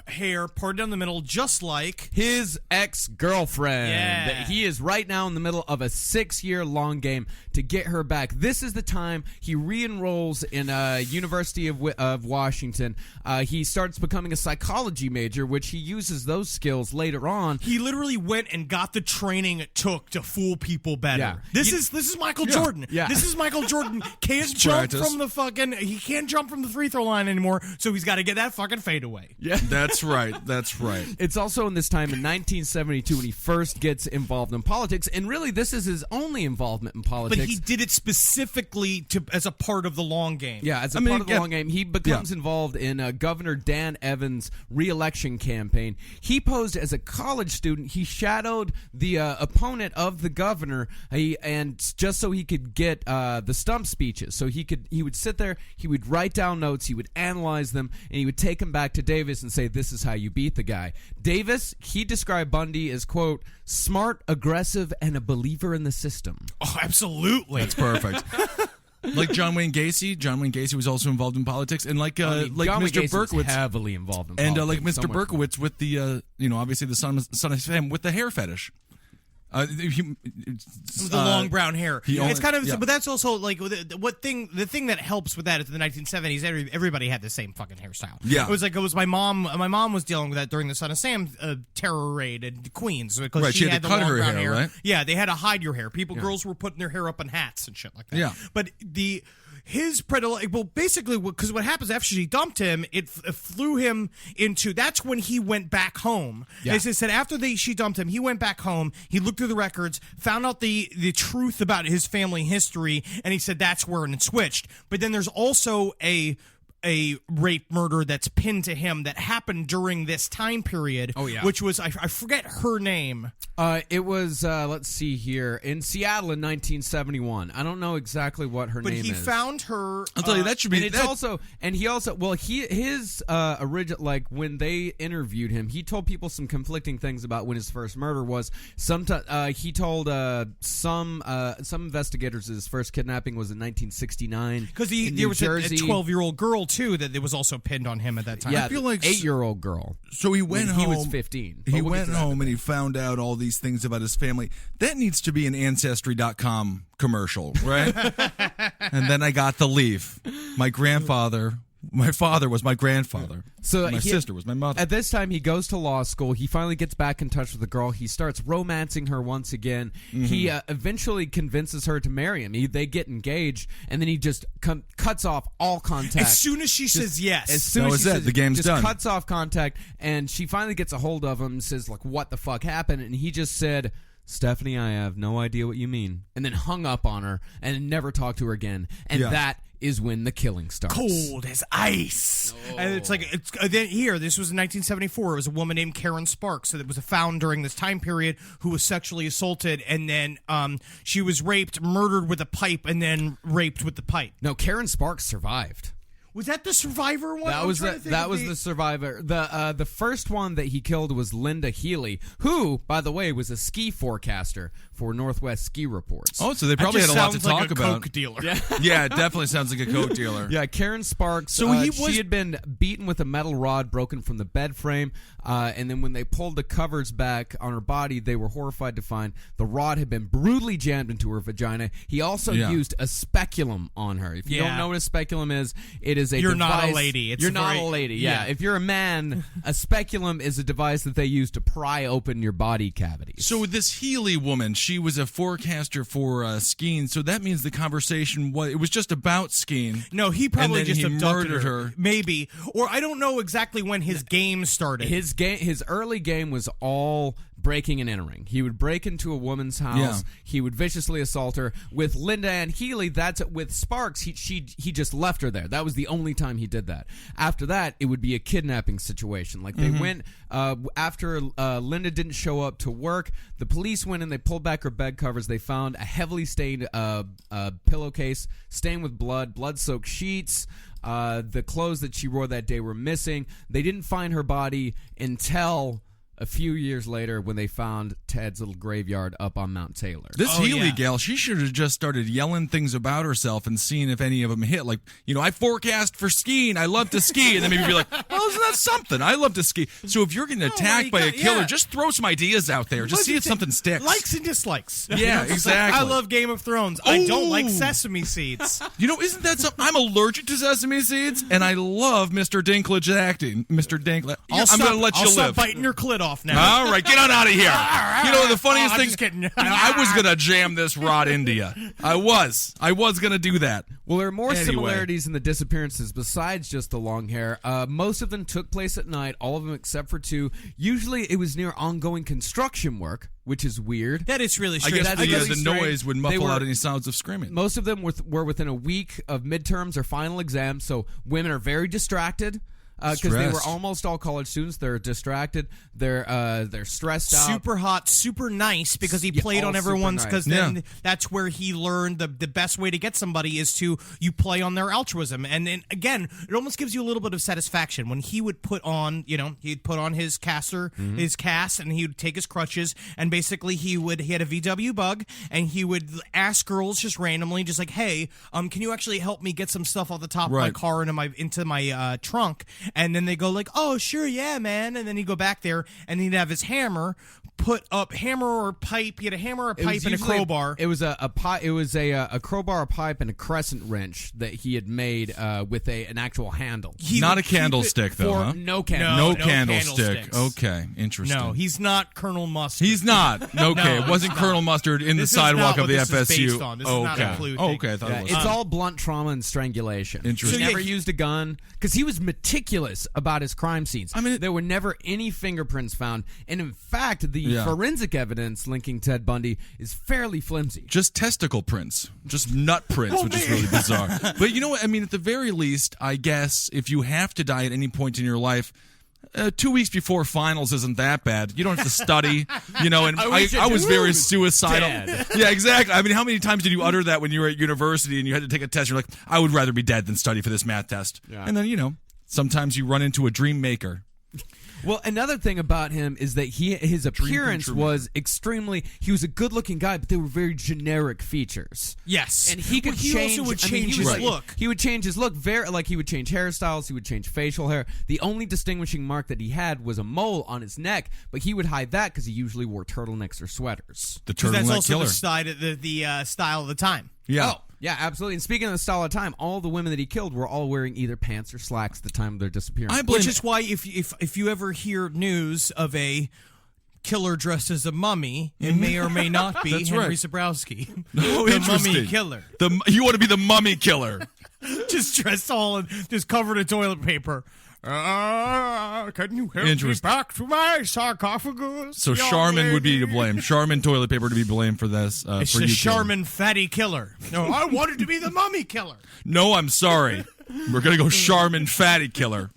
hair parted down the middle, just like his ex-girlfriend. Yeah. He is right now in the middle of a 6-year-long game to get her back. This is the time he re-enrolls in University of Washington. He starts becoming a psychology major, which he uses those skills later on. He literally went and got the training it took to fool people better. Yeah. This is Michael Jordan. Yeah. This is Michael Jordan. Can't jump from the fucking. He can't jump from the free throw line anymore, so he's got to get that fucking fadeaway. Yeah. That's right. That's right. It's also in this time in 1972 when he first gets involved in politics, and really this is his only involvement in politics. But he did it specifically as a part of the long game. Yeah, as a part of the long game. He becomes involved in Governor Dan Evans' re-election campaign. He posed as a college student. He shadowed the opponent of the governor, and just so he could get the stump speeches. So he would sit there, he would write down notes, he would analyze them, and he would take them back to Davis and say, this is how you beat the guy. Davis, he described Bundy as, quote, smart, aggressive, and a believer in the system. Oh, absolutely. That's perfect. Like John Wayne Gacy. John Wayne Gacy was also involved in politics, and like John Mr. Wayne Gacy Berkowitz, was heavily involved in politics, and like Mr. so much. Berkowitz with the obviously the son of Sam with the hair fetish. The long brown hair. It's kind of, but that's also like the thing that helps with that is in the 1970s. Everybody had the same fucking hairstyle. Yeah, it was my mom. My mom was dealing with that during the Son of Sam terror raid in Queens because she had to cut her brown hair. Right? Yeah, they had to hide your hair. Girls were putting their hair up in hats and shit like that. Yeah, but his basically, because what happens after she dumped him, it flew him into. That's when he went back home. Yeah. As I said, after she dumped him, he went back home. He looked through the records, found out the truth about his family history, and he said that's where it switched. But then there's also a rape murder that's pinned to him that happened during this time period. Oh, yeah. Which was I forget her name. It was let's see here, in Seattle in 1971. I don't know exactly what her name is. But he found her. I'll tell you, that should be. And his original, like when they interviewed him, he told people some conflicting things about when his first murder was. He told some investigators his first kidnapping was in 1969 because there was a 12-year-old girl too that it was also pinned on him at that time. Yeah, I feel like 8-year-old girl. So he went home. He was 15. He went home and he found out all these things about his family. That needs to be an Ancestry.com commercial, right? And then I got the leaf. My father was my grandfather. So my sister was my mother. At this time, he goes to law school. He finally gets back in touch with the girl. He starts romancing her once again. Mm-hmm. He eventually convinces her to marry him. They get engaged, and then he just cuts off all contact. As soon as she says yes. As soon as she says the game's just done. Cuts off contact, and she finally gets a hold of him and says, like, what the fuck happened? And he just said, Stephanie, I have no idea what you mean. And then hung up on her and never talked to her again. And that is when the killing starts. Cold as ice. Oh. And it's like, then here, this was in 1974. It was a woman named Karen Sparks that was found during this time period who was sexually assaulted, and then she was raped, murdered with a pipe, and then raped with the pipe. No, Karen Sparks survived. Was that the survivor one? That was the survivor. The first one that he killed was Linda Healy, who, by the way, was a ski forecaster for Northwest Ski Reports. Oh, so they probably had a lot to talk about. Coke dealer. Yeah, it definitely sounds like a coke dealer. Yeah, Karen Sparks. So she had been beaten with a metal rod broken from the bed frame, and then when they pulled the covers back on her body, they were horrified to find the rod had been brutally jammed into her vagina. He also used a speculum on her. If you don't know what a speculum is, it is a You're device. not a lady. You're not a lady. Yeah. If you're a man, a speculum is a device that they use to pry open your body cavities. So this Healy woman, she was a forecaster for skiing. So that means the conversation was just about skiing. No, he probably just abducted her. Maybe, or I don't know exactly when his game started. His early game was all breaking and entering. He would break into a woman's house. Yeah. He would viciously assault her. With Linda Ann Healy, with Sparks, he just left her there. That was the only time he did that. After that, it would be a kidnapping situation. Like they went after Linda didn't show up to work. The police went and they pulled back her bed covers. They found a heavily stained pillowcase stained with blood-soaked sheets. The clothes that she wore that day were missing. They didn't find her body until a few years later when they found Ted's little graveyard up on Mount Taylor. This Healy gal, she should have just started yelling things about herself and seeing if any of them hit. Like, I forecast for skiing. I love to ski. And then maybe be like, well, isn't that something? I love to ski. So if you're getting attacked by a killer, just throw some ideas out there. Just see if something sticks. Likes and dislikes. Yeah, exactly. I love Game of Thrones. I don't like sesame seeds. Isn't that something? I'm allergic to sesame seeds, and I love Mr. Dinklage acting. Mr. Dinklage. I'm going to let you I'll live. stop biting your clit off now. All right, get on out of here. The funniest thing, just kidding. I was going to jam this rod into you. I was going to do that. Well, there are more similarities in the disappearances besides just the long hair. Most of them took place at night, all of them except for 2. Usually it was near ongoing construction work, which is weird. That is really I strange. guess the noise would muffle out any sounds of screaming. Most of them were within a week of midterms or final exams, so women are very distracted. Because they were almost all college students. They're distracted. They're stressed out. Super hot, super nice because he played on everyone's. Because then that's where he learned the best way to get somebody is to you play on their altruism. And then again, it almost gives you a little bit of satisfaction when he would put on, he'd put on his caster, his cast, and he would take his crutches, and basically he had a VW bug, and he would ask girls just randomly, just like, hey, can you actually help me get some stuff off the top of my car into my trunk? And then they go like, oh, sure, yeah, man. And then he'd go back there, and he'd have his hammer put up hammer or pipe. He had a hammer, a pipe, and a crowbar. It was a crowbar, a pipe, and a crescent wrench that he had made with an actual handle. Not a candlestick, though, huh? No candlestick. No candlestick. Okay, interesting. No, he's not Colonel Mustard. He's not. Okay, it wasn't Colonel Mustard in the sidewalk of the FSU. This is not a clue thing. Okay, I thought it was. It's all blunt trauma and strangulation. Interesting. He never used a gun because he was meticulous about his crime scenes. I mean, there were never any fingerprints found, and in fact, the forensic evidence linking Ted Bundy is fairly flimsy. Just testicle prints, just nut prints, which is really bizarre. But you know what? I mean, at the very least, I guess if you have to die at any point in your life, 2 weeks before finals isn't that bad. You don't have to study, and I was very suicidal. Dead. Yeah, exactly. I mean, how many times did you utter that when you were at university and you had to take a test? You're like, I would rather be dead than study for this math test. Yeah. And then, sometimes you run into a dream maker. Well, another thing about him is that his appearance was extremely. He was a good-looking guy, but they were very generic features. Yes, and he could change. Also would change his look. He would change his look he would change hairstyles. He would change facial hair. The only distinguishing mark that he had was a mole on his neck, but he would hide that because he usually wore turtlenecks or sweaters. The turtleneck that's also killer. the style of the time. Yeah. Oh. Yeah, absolutely. And speaking of the style of time, all the women that he killed were all wearing either pants or slacks at the time of their disappearance. Which is why if you ever hear news of a killer dressed as a mummy, it may or may not be Henry Zabrowski. The mummy killer. You want to be the mummy killer. Just dressed all in, just covered in toilet paper. Can you help me back to my sarcophagus? So Charmin would be to blame. Charmin toilet paper to be blamed for this. It's for the you Charmin fatty killer. No, I wanted to be the mummy killer. No, I'm sorry. We're going to go Charmin fatty killer.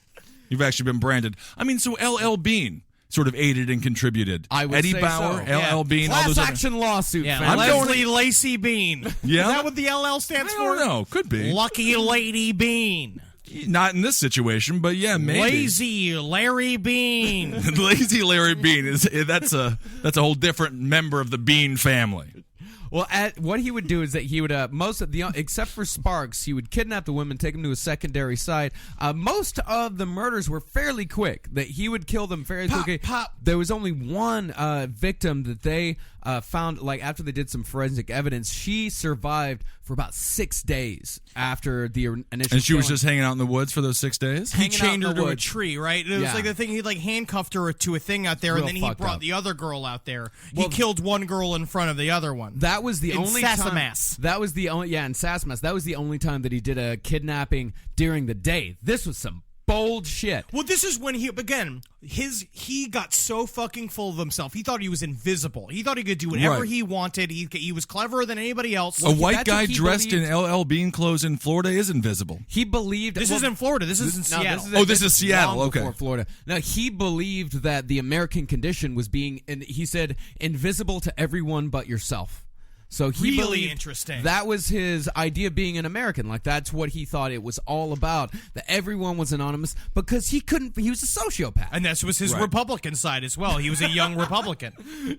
You've actually been branded. I mean, so L.L. Bean sort of aided and contributed. I would Eddie say Bauer, so. L.L. Bean, all Class those action lawsuit. Yeah, Leslie Lacey Bean. Yeah? Is that what the LL stands for? I don't know. Could be. Lucky Lady Bean. Not in this situation, but yeah, maybe. Lazy Larry Bean. Lazy Larry Bean that's a whole different member of the Bean family. Well, what he would do is that he would except for Sparks, he would kidnap the women, take them to a secondary site. Most of the murders were fairly quick. That he would kill them fairly quickly. There was only one victim that they found, like after they did some forensic evidence, she survived for about 6 days after the initial. And she was just hanging out in the woods for those 6 days. He chained her to a tree, right? It was like the thing. He handcuffed her to a thing out there, and then he brought the other girl out there. He killed one girl in front of the other one. That was the only time. That was the only in Sassamass. That was the only time that he did a kidnapping during the day. This was some bold shit. Well, this is when he got so fucking full of himself. He thought he was invisible. He thought he could do whatever Right. he wanted. He was cleverer than anybody else. A white that's guy what he dressed in believed. LL Bean clothes in Florida is invisible. He believed This is in Florida. This is in Seattle. This is Seattle. long Okay. before Florida. Now he believed that the American condition was being, and he said, invisible to everyone but yourself. So he Really believed interesting. that was his idea of being an American. Like that's what he thought it was all about. That everyone was anonymous because he was a sociopath. And this was his Republican side as well. He was a young Republican.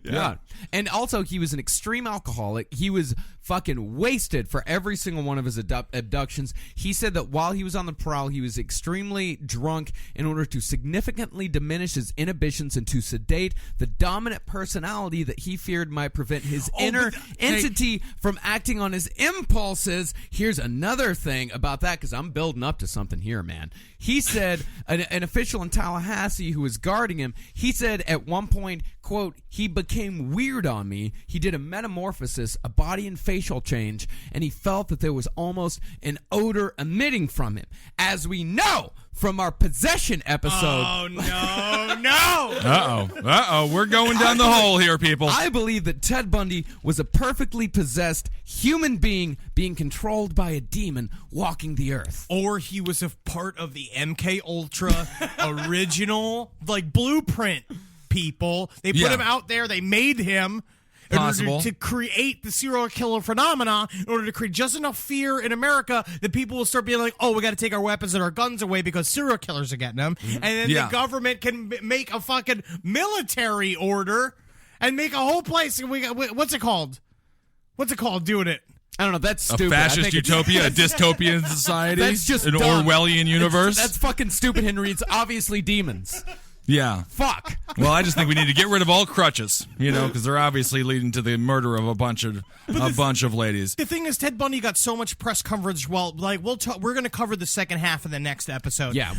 Yeah. And also, he was an extreme alcoholic. He was fucking wasted for every single one of his abductions. He said that while he was on the prowl, he was extremely drunk in order to significantly diminish his inhibitions and to sedate the dominant personality that he feared might prevent his inner entity from acting on his impulses. Here's another thing about that, because I'm building up to something here, man. He said, an official in Tallahassee who was guarding him, he said at one point, quote, he became weird on me. He did a metamorphosis, a body and facial change, and he felt that there was almost an odor emitting from him. As we know from our possession episode. Oh, no. Uh-oh. We're going down the hole here, people. I believe that Ted Bundy was a perfectly possessed human being controlled by a demon walking the earth. Or he was a part of the MK Ultra original, like, blueprint people. They put him out there. They made him in order to create the serial killer phenomena, in order to create just enough fear in America that people will start being like, oh, we got to take our weapons and our guns away because serial killers are getting them. And then the government can make a fucking military order and make a whole place. What's it called? What's it called doing it? I don't know. That's stupid. A fascist utopia, a dystopian society, That's just an dumb. Orwellian universe. That's fucking stupid, Henry. It's obviously demons. Yeah. Fuck. Well, I just think we need to get rid of all crutches, because they're obviously leading to the murder of a bunch of ladies. The thing is, Ted Bundy got so much press coverage. Well, like we're going to cover the second half of the next episode. Yeah,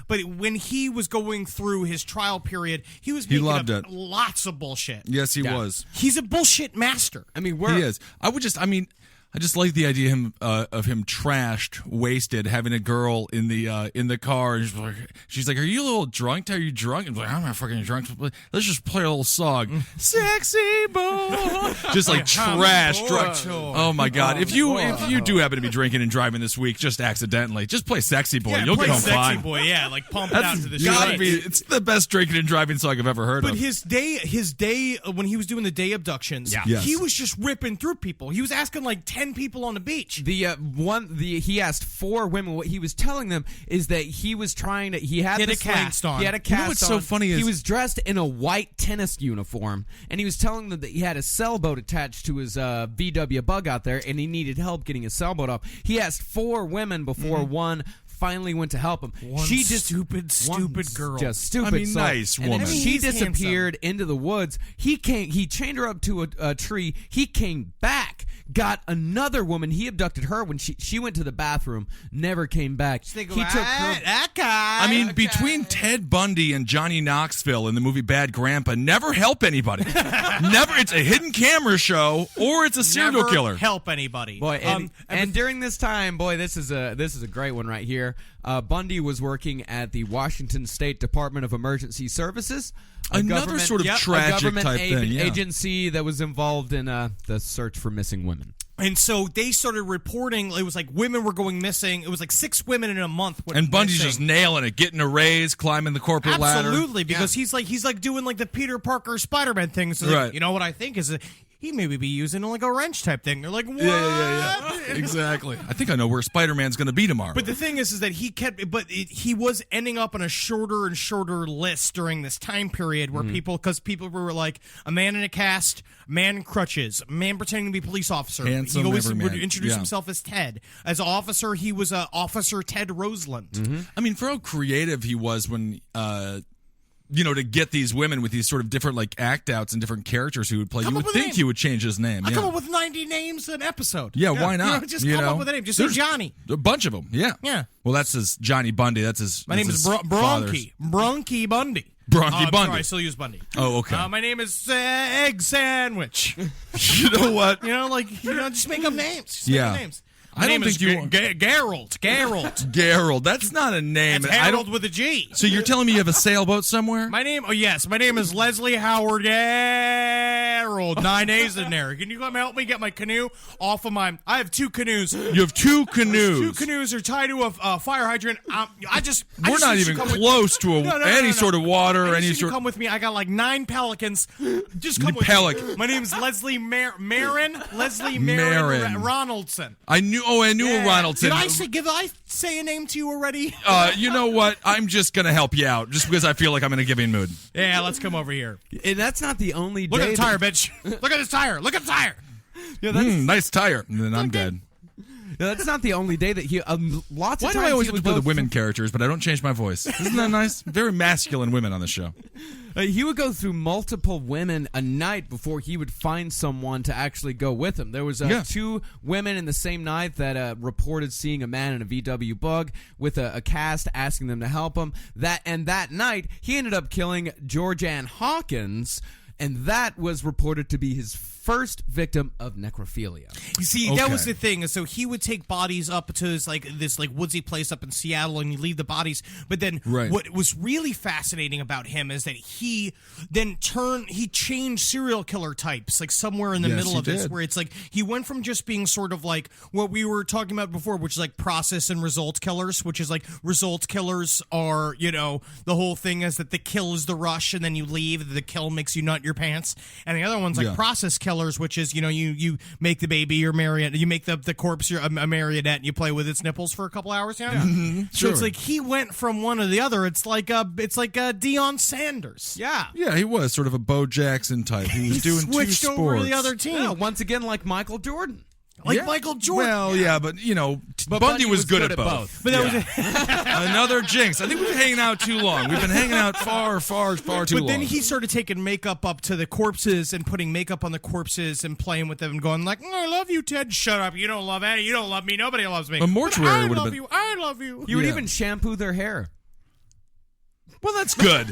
but when he was going through his trial period, he was making loved up it. lots of bullshit. Yes, he was. He's a bullshit master. I mean, He is. I just like the idea of him trashed, wasted, having a girl in the car, and she's like, "Are you a little drunk? Are you drunk?" And I'm like, "I'm not fucking drunk. Let's just play a little song, sexy boy." Just like trash. Oh my god! If you do happen to be drinking and driving this week, just accidentally, just play "Sexy Boy." You'll get home Sexy fine. Boy, yeah, like pump it out to the Gotta be, streets. it's the best drinking and driving song I've ever heard But of. his day when he was doing the day abductions, Yes. he was just ripping through people. He was asking like 10 people on the beach. He asked 4 women. What he was telling them is that he was trying to. He had He had this a cast on. He had a You cast know what's on. so funny is- he was dressed in a white tennis uniform, and he was telling them that he had a sailboat attached to his VW bug out there, and he needed help getting his sailboat off. He asked 4 women before one finally went to help him. She just stupid girl. Just stupid. I mean, So- nice and woman. then I mean, she he's disappeared into the woods. He chained her up to a tree. He came back, got another woman. He abducted her when she went to the bathroom, never came back. He took her. That guy. I mean, between Ted Bundy and Johnny Knoxville in the movie Bad Grandpa, never help anybody. Never. It's a hidden camera show or it's a serial Never killer. help anybody. Boy, and during this time, boy, this is a great one right here. Bundy was working at the Washington State Department of Emergency Services, Another sort of tragic a government type thing, yeah. agency that was involved in the search for missing women. And so they started reporting. It was like women were going missing. It was like 6 women in a month. Went And Bundy's missing. just nailing it, getting a raise, climbing the corporate ladder. Absolutely, because he's like doing like the Peter Parker Spider-Man thing. So like, Right. you know what I think is he maybe be using like a wrench type thing. They're like, what? Yeah. Exactly. I think I know where Spider-Man's going to be tomorrow. But the thing is that he was ending up on a shorter and shorter list during this time period where people were like a man in a cast, a man in crutches, a man pretending to be a police officer. Handsome he always everyman. would introduce Yeah. himself as Ted. As an officer, he was Officer Ted Roseland. I mean, for how creative he was when, to get these women with these sort of different like act outs and different characters who would play, Come you up would with a think name. he would change his name. I Yeah. come up with 90 names an episode. Yeah, why not? Just come up with a name. Just say There's Johnny. A bunch of them. Yeah. Yeah. Well, that's his Johnny Bundy. That's his. My name that's is his father's. Bronchi Bundy. Bronchi I'm Bundy. Sorry, I still use Bundy. Oh, okay. My name is Egg Sandwich. You know what? just make up names. Just make up names. My name is Gerald. Gerald. That's not a name. That's Harold with a G. So you're telling me you have a sailboat somewhere? My name is Leslie Howard Gerald. 9 A's in there. Can you come help me get my canoe off of my? I have 2 canoes. You have 2 canoes. 2 canoes are tied to a fire hydrant. We're not even close to any sort of water or any sort. Come with me. I got like 9 pelicans. Just come with me. My name is Leslie Marin. Leslie Marin Ronaldson. I knew Ronaldson. Did I say a name to you already? You know what? I'm just going to help you out just because I feel like I'm in a giving mood. Yeah, let's come over here. And that's not the only day. Look at the tire, bitch. Look at this tire. Look at the tire. Yeah, nice tire. And then I'm dead. No, that's not the only day that he. Lots of Why times do I always he have to would play the go women characters, but I don't change my voice? Isn't that nice? Very masculine women on the show. He would go through multiple women a night before he would find someone to actually go with him. There was 2 women in the same night that reported seeing a man in a VW Bug with a cast asking them to help him. That night, he ended up killing George Ann Hawkins, and that was reported to be his first victim of necrophilia. You see, that was the thing. So he would take bodies up to this woodsy place up in Seattle, and you leave the bodies. But then, what was really fascinating about him is that he changed serial killer types, like somewhere in the middle of this, where it's like he went from just being sort of like what we were talking about before, which is like process and result killers, which is like result killers are, the whole thing is that the kill is the rush, and then you leave. The kill makes you nut your pants, and the other one's like process killers, which is you make the baby your marionette, you make the corpse a marionette, and you play with its nipples for a couple hours. So it's like he went from one to the other. It's like Deion Sanders. Yeah, he was sort of a Bo Jackson type. He was doing 2 sports. Switched over to the other team. Yeah, once again, like Michael Jordan. Michael Jordan. Well, but Bundy was good at both. But that was another jinx. I think we've been hanging out too long. We've been hanging out far too long. But then he started taking makeup up to the corpses and putting makeup on the corpses and playing with them and going like, I love you, Ted. Shut up. You don't love Eddie. You don't love me. Nobody loves me. A mortuary would have been. I love you. You would even shampoo their hair. Well, that's good.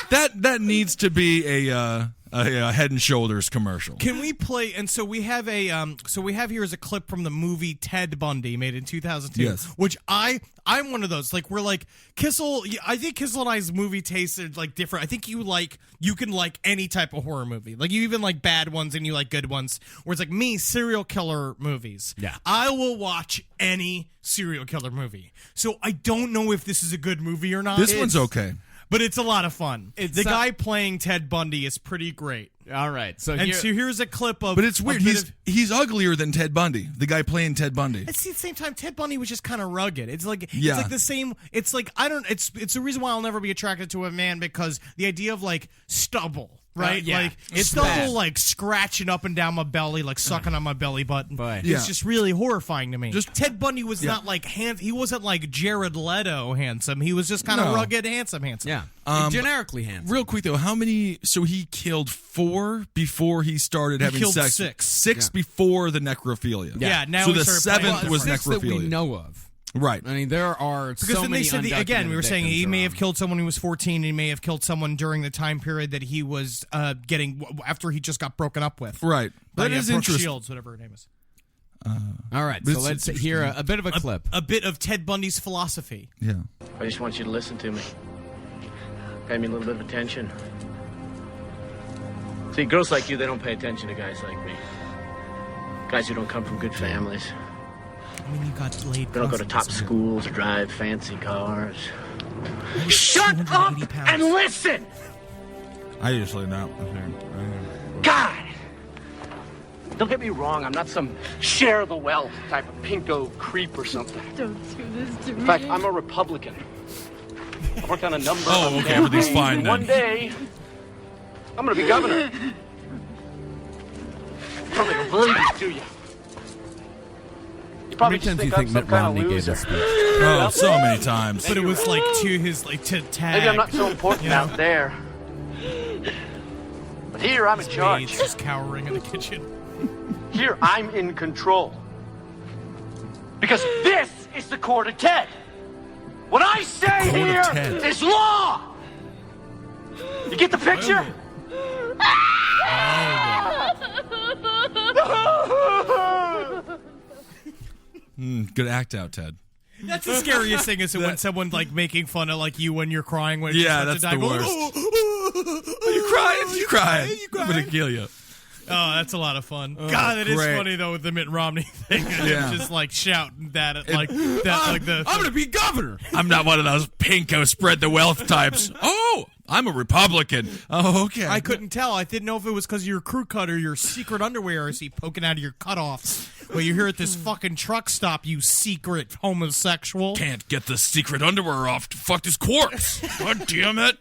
that needs to be a Head and Shoulders commercial. Can we play? And so we have here is a clip from the movie Ted Bundy, made in 2002. Which I'm one of those, like, we're like Kissel. I think Kissel and I's movie tastes are like different. I think you can like any type of horror movie. Like, you even like bad ones and you like good ones. Whereas like me, serial killer movies. Yeah, I will watch any serial killer movie. So I don't know if this is a good movie or not. This one's okay. But it's a lot of fun. The guy playing Ted Bundy is pretty great. All right. So here's a clip of... But it's weird. He's uglier than Ted Bundy, the guy playing Ted Bundy. At the same time, Ted Bundy was just kind of rugged. It's like it's like the same... It's like, I don't... It's the reason why I'll never be attracted to a man, because the idea of like stubble... Right? Like, it's stubble bad. Like scratching up and down my belly, like sucking on my belly button. It's just really horrifying to me. Ted Bundy was not like he wasn't like Jared Leto handsome. He was just kind of rugged, handsome. Yeah. Generically handsome. Real quick though, how many? So he killed 4 before he started having sex. 6 before the necrophilia. Yeah. Now so the 7th was 6 necrophilia that we know of. Right. I mean, there are because so then many they said again, we were saying he may have killed someone who was 14. He may have killed someone during the time period that he was getting after he just got broken up with. Right. That is interesting. Shields, whatever her name is. All right. So let's hear a bit of a clip. A bit of Ted Bundy's philosophy. Yeah. I just want you to listen to me. Pay me a little bit of attention. See, girls like you, they don't pay attention to guys like me. Guys who don't come from good families. I mean, you got laid. They don't go to top schools or drive fancy cars. Shut up and listen! I usually don't. God! Don't get me wrong, I'm not some share the wealth type of pinko creep or something. Don't do this to me. In fact, I'm a Republican. I worked on a number of okay, everything's fine then. One day, I'm gonna be governor. Probably don't believe it, do you? How many times do you think Mitt Romney gave this speech? Oh, so many times. But it was like to his to tag. Maybe I'm not so important out there. But here I'm in charge. Just cowering in the kitchen. Here I'm in control. Because this is the court of Ted. What I say here is law. You get the picture? Good act out, Ted. That's the scariest thing is when someone like making fun of like you when you're crying when Yeah, you're that's to die. the worst. You crying. I'm going to kill you. Oh, that's a lot of fun. God, it is great. funny though with the Mitt Romney thing. Yeah. Just like shouting that at like that like the I'm going to be governor. I'm not one of those pinko spread the wealth types. Oh, I'm a Republican. Oh, okay. I couldn't tell. I didn't know if it was because of your crew cut or your secret underwear, or is he poking out of your cutoffs? Well, you're here at this fucking truck stop, you secret homosexual. Can't get the secret underwear off to fuck this corpse. God damn it.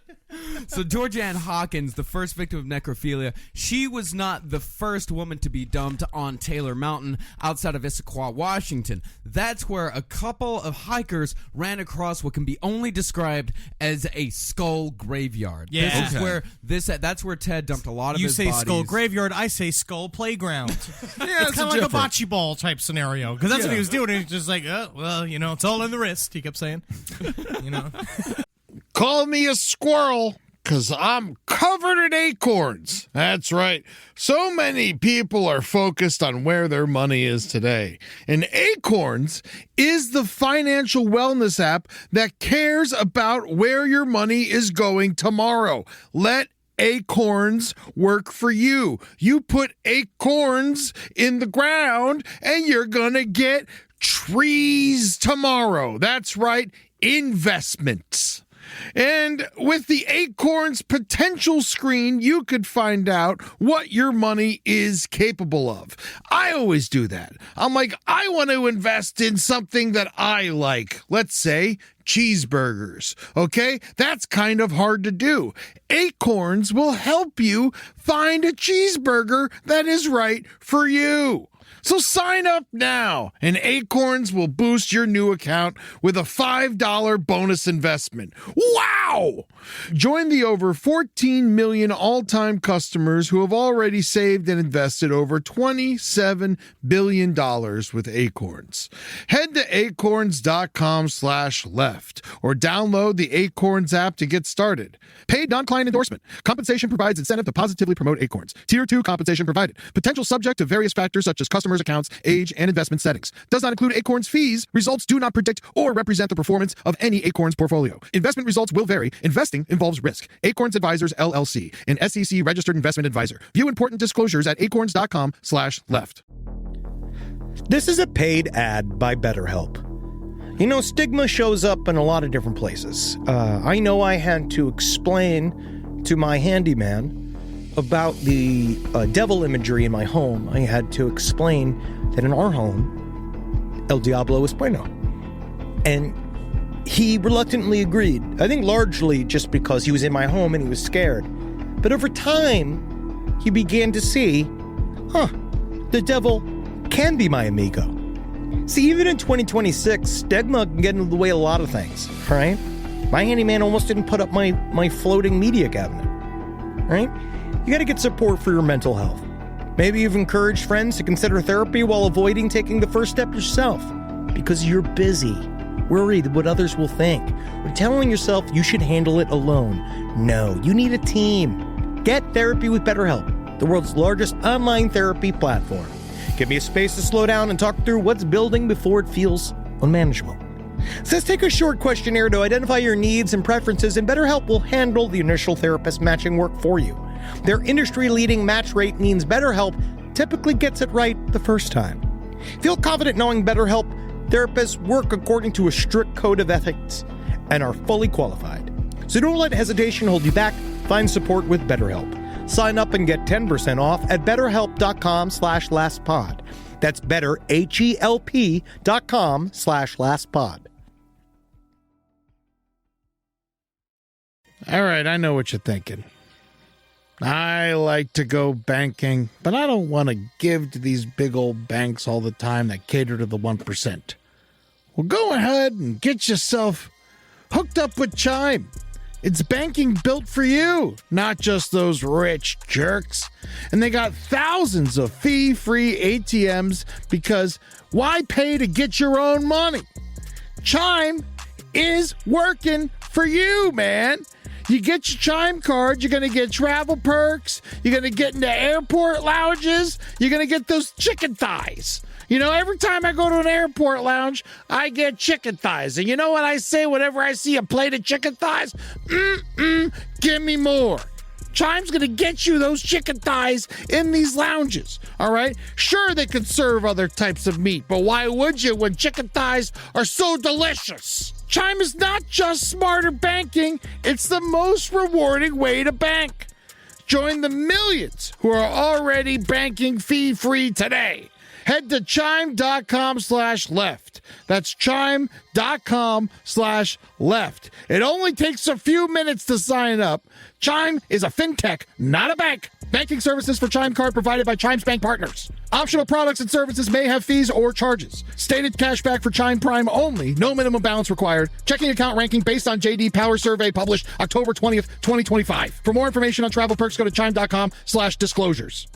So Georgianne Hawkins, the first victim of necrophilia, she was not the first woman to be dumped on Taylor Mountain outside of Issaquah, Washington. That's where a couple of hikers ran across what can be only described as a skull graveyard. Yeah. This is where that's where Ted dumped a lot of You his say bodies. skull graveyard, I say skull playground. Yeah, It's kind of like a bocce ball type scenario because that's what he was doing. He's just like, oh, well, you know, it's all in the wrist. He kept saying, you know. Call me a squirrel, 'cause I'm covered in acorns. That's right. So many people are focused on where their money is today. And Acorns is the financial wellness app that cares about where your money is going tomorrow. Let Acorns work for you. You put acorns in the ground and you're gonna get trees tomorrow. That's right, investments. And with the Acorns potential screen, you could find out what your money is capable of. I always do that. I'm like, I want to invest in something that I like. Let's say cheeseburgers. Okay? That's kind of hard to do. Acorns will help you find a cheeseburger that is right for you. So sign up now, and Acorns will boost your new account with a $5 bonus investment. Wow! Join the over 14 million all-time customers who have already saved and invested over $27 billion with Acorns. Head to acorns.com/left or download the Acorns app to get started. Paid non-client endorsement. Compensation provides incentive to positively promote Acorns. Tier 2 compensation provided. Potential subject to various factors such as customers' accounts, age, and investment settings. Does not include Acorns fees. Results do not predict or represent the performance of any Acorns portfolio. Investment results will vary. Investing involves risk. Acorns Advisors, LLC, an SEC registered investment advisor. View important disclosures at acorns.com/left. This is a paid ad by BetterHelp. You know, stigma shows up in a lot of different places. I know I had to explain to my handyman about the devil imagery in my home. I had to explain that in our home, El Diablo es bueno. And he reluctantly agreed. I think largely just because he was in my home and he was scared. But over time, he began to see, the devil can be my amigo. See, even in 2026, stigma can get in the way of a lot of things, right? My handyman almost didn't put up my floating media cabinet, right? You got to get support for your mental health. Maybe you've encouraged friends to consider therapy while avoiding taking the first step yourself because you're busy, worried what others will think, or telling yourself you should handle it alone. No, you need a team. Get therapy with BetterHelp, the world's largest online therapy platform. Give me a space to slow down and talk through what's building before it feels unmanageable. So let's take a short questionnaire to identify your needs and preferences, and BetterHelp will handle the initial therapist matching work for you. Their industry-leading match rate means BetterHelp typically gets it right the first time. Feel confident knowing BetterHelp therapists work according to a strict code of ethics and are fully qualified. So don't let hesitation hold you back. Find support with BetterHelp. Sign up and get 10% off at betterhelp.com/lastpod. That's betterhelp.com/lastpod. All right, I know what you're thinking. I like to go banking, but I don't want to give to these big old banks all the time that cater to the 1%. Well, go ahead and get yourself hooked up with Chime. It's banking built for you, not just those rich jerks. And they got thousands of fee-free ATMs because why pay to get your own money? Chime is working for you, man. You get your Chime card, you're going to get travel perks, you're going to get into airport lounges, you're going to get those chicken thighs. You know, every time I go to an airport lounge, I get chicken thighs. And you know what I say whenever I see a plate of chicken thighs? Give me more. Chime's going to get you those chicken thighs in these lounges, all right? Sure, they can serve other types of meat, but why would you when chicken thighs are so delicious? Chime is not just smarter banking, it's the most rewarding way to bank. Join the millions who are already banking fee-free today. Head to chime.com/left. That's chime.com/left. It only takes a few minutes to sign up. Chime is a fintech, not a bank. Banking services for Chime Card provided by Chime's bank partners. Optional products and services may have fees or charges. Stated cashback for Chime Prime only. No minimum balance required. Checking account ranking based on JD Power Survey published October 20th, 2025. For more information on travel perks, go to chime.com/disclosures.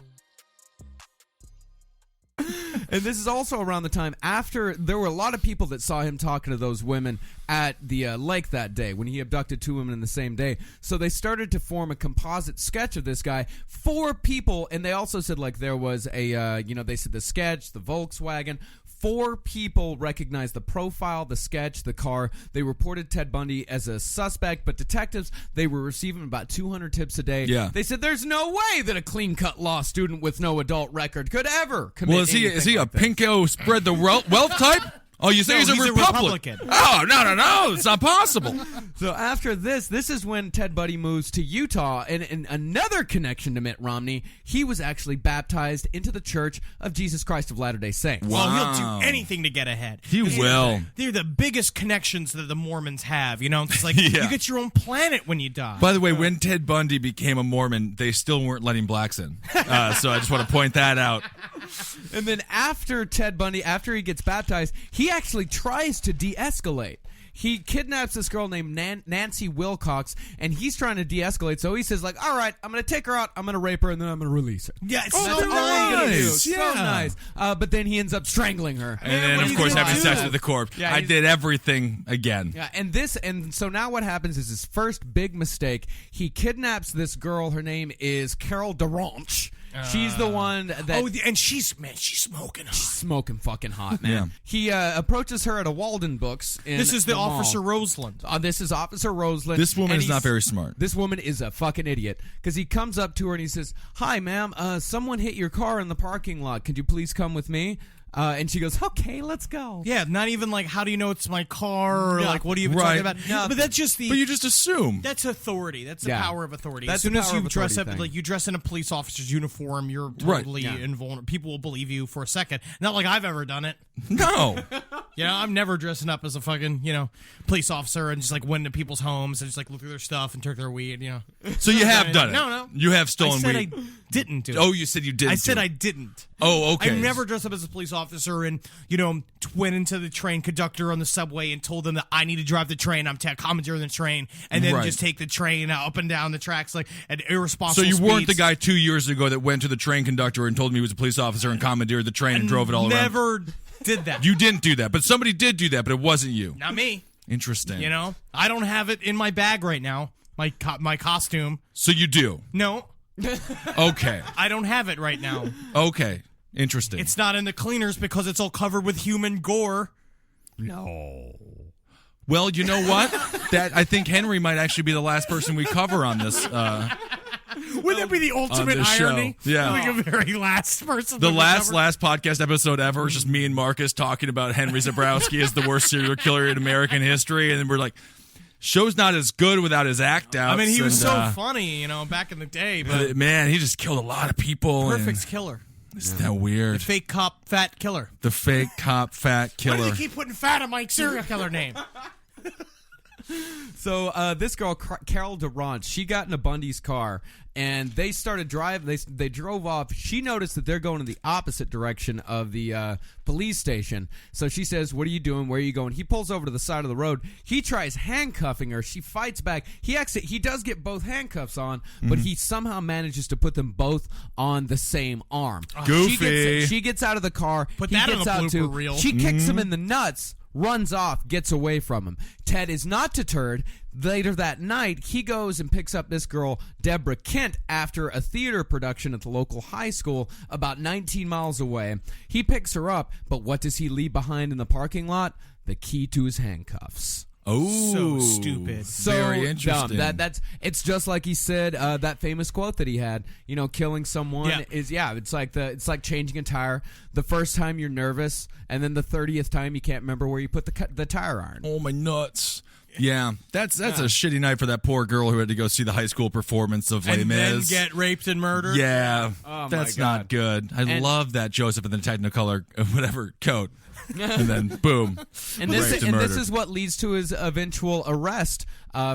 And this is also around the time after there were a lot of people that saw him talking to those women at the lake that day when he abducted 2 women in the same day. So they started to form a composite sketch of this guy. 4 people, and they also said like there was a, they said the sketch, the Volkswagen. 4 people recognized the profile, the sketch, the car. They reported Ted Bundy as a suspect, but detectives, they were receiving about 200 tips a day. Yeah. They said there's no way that a clean-cut law student with no adult record could ever commit Well, is he anything a like this. pinko spread the wealth type? Oh, you say No, he's a Republican. Oh, no, it's not possible. So after this is when Ted Bundy moves to Utah, and another connection to Mitt Romney. He was actually baptized into the Church of Jesus Christ of Latter-day Saints. Well, he'll do anything to get ahead. He will. They're the biggest connections that the Mormons have. You know, it's like Yeah. you get your own planet when you die. By the way, when Ted Bundy became a Mormon, they still weren't letting blacks in. So I just want to point that out. And then after Ted Bundy, after he gets baptized, he actually tries to de-escalate. He kidnaps this girl named Nancy Wilcox, and he's trying to de-escalate. So he says, like, all right, I'm going to take her out, I'm going to rape her, and then I'm going to release her. Yeah, it's That's so all I'm gonna do. nice. So nice. But then he ends up strangling her. And then, of course, having sex with the corpse. Yeah, I did everything again. Yeah, and so now what happens is his first big mistake. He kidnaps this girl. Her name is Carol Durant. She's the one that... Oh, and she's smoking hot. Smoking fucking hot, man. Yeah. He approaches her at a Walden Books. This is the mall. Officer Roseland. This is Officer Roseland. This woman and is not very smart. This woman is a fucking idiot. Because he comes up to her and he says, "Hi, ma'am. Someone hit your car in the parking lot. Could you please come with me?" And she goes, "Okay, let's go." Yeah, not even like, how do you know it's my car? Or No. like, what are you even Right. talking about? But that's just But you just assume. That's authority. That's the Yeah. power of authority. That's As soon the as power you of dress authority up, thing. like you dress in a police officer's uniform, you're Right. totally Yeah. invulnerable. People will believe you for a second. Not like I've ever done it. No. You know, I'm never dressing up as a fucking, police officer and just like went into people's homes and just like look through their stuff and took their weed, So you have done it. No. You have stolen I said weed. I didn't do it. Oh, you said you didn't. I said do it. I didn't. Oh, okay. I never dressed up as a police officer and, went into the train conductor on the subway and told them that I need to drive the train. I'm commandeering the train, and then Right. just take the train up and down the tracks like at irresponsible So you weren't the speeds. guy 2 years ago that went to the train conductor and told me he was a police officer and commandeered the train and drove it all around? Never did that. You didn't do that, but somebody did do that, but it wasn't you. Not me. Interesting. I don't have it in my bag right now. My costume. So you do. No, Okay. I don't have it right now. Okay. Interesting. It's not in the cleaners because it's all covered with human gore. Well, you know what? I think Henry might actually be the last person we cover on this. Wouldn't that be the ultimate this show. irony? Yeah. Like a very last person. The that we last cover? podcast episode ever is just me and Marcus talking about Henry Zabrowski as the worst serial killer in American history, and then we're like, show's not as good without his act outs. I mean, he was and, so funny, back in the day. but But man, he just killed a lot of people. perfect and killer. Isn't that weird? Fake cop, fat killer. The fake cop, fat Why killer. do they keep putting fat on my serial killer name? So this girl, Carol Durant, she got into Bundy's car, and they started driving. They drove off. She noticed that they're going in the opposite direction of the police station. So she says, "What are you doing? Where are you going?" He pulls over to the side of the road. He tries handcuffing her. She fights back. He does get both handcuffs on, but he somehow manages to put them both on the same arm. Goofy. She gets out of the car. Put He that on gets a out blooper too. reel. She kicks him in the nuts. runs off, gets away from him. Ted is not deterred. Later that night, he goes and picks up this girl, Deborah Kent, after a theater production at the local high school about 19 miles away. He picks her up, but what does he leave behind in the parking lot? The key to his handcuffs. Oh, so stupid. So very interesting. Dumb. It's just like he said, that famous quote that he had. You know, killing someone is it's like changing a tire. The first time you're nervous, and then the 30th time you can't remember where you put the tire iron. Oh my nuts. Yeah, that's a shitty night for that poor girl who had to go see the high school performance of Les And then Mis. get raped and murdered. Yeah, Oh, that's my God. not good. I love that Joseph in the Technicolor whatever coat, and then boom, And raped this and murdered. is what leads to his eventual arrest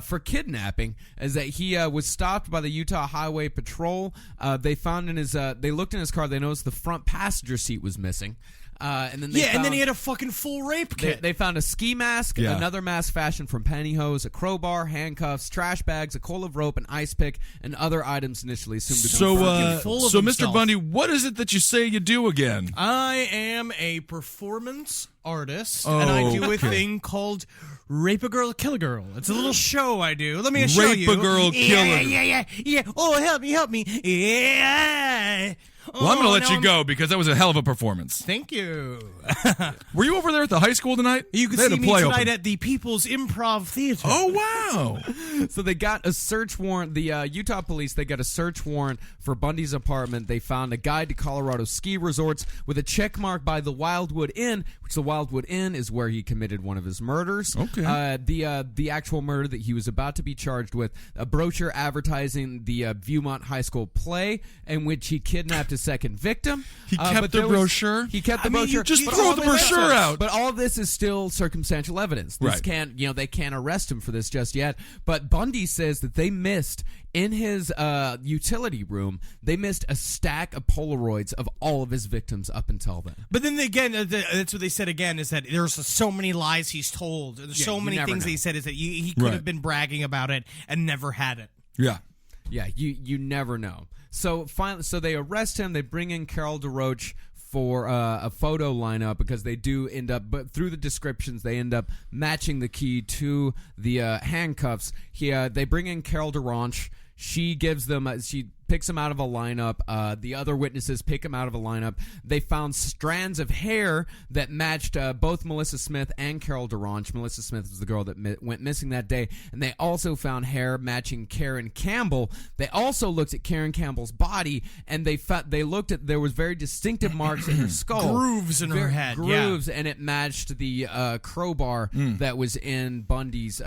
for kidnapping, is that he was stopped by the Utah Highway Patrol. They found they looked in his car. They noticed the front passenger seat was missing. And then and then he had a fucking full rape kit. They found a ski mask, Yeah. another mask fashioned from pantyhose, a crowbar, handcuffs, trash bags, a coil of rope, an ice pick, and other items initially assumed to be full of so Mr. himself. Bundy, what is it that you say you do again? I am a performance artist, and I do a thing called Rape a Girl, Kill a Girl. It's a little show I do. Let me show you. Rape a girl, kill a girl. Yeah. Oh, help me. Yeah. Well, I'm going to let you now go because that was a hell of a performance. Thank you. Were you over there at the high school tonight? You can They had see a me play tonight open. at the People's Improv Theater. Oh, wow. So they got a search warrant. The Utah police, they got a search warrant for Bundy's apartment. They found a guide to Colorado ski resorts with a check mark by the Wildwood Inn, which the Wildwood Inn is where he committed one of his murders. Okay. The actual murder that he was about to be charged with, a brochure advertising the Viewmont High School play in which he kidnapped a second victim. He kept but the there was- brochure? He kept the I mean, brochure. you just But throw all the this- brochure out. But all of this is still circumstantial evidence. This Right. they can't arrest him for this just yet. But Bundy says that they missed in his utility room. They missed a stack of Polaroids of all of his victims up until then. But then again, that's what they said again, is that there's so many lies he's told. There's so you many never things know. that he said is that he could Right. have been bragging about it and never had it. Yeah. Yeah, you never know. So finally, they arrest him. They bring in Carol DeRoche for a photo lineup because they do end up, but through the descriptions, they end up matching the key to the handcuffs. They bring in Carol DeRoche. She gives them, she picks them out of a lineup. The other witnesses pick them out of a lineup. They found strands of hair that matched both Melissa Smith and Carol DeRoche. Melissa Smith was the girl that went missing that day. And they also found hair matching Karen Campbell. They also looked at Karen Campbell's body, and they looked at, there was very distinctive marks in her skull. Grooves in her head, yeah. Grooves, and it matched the crowbar that was in Bundy's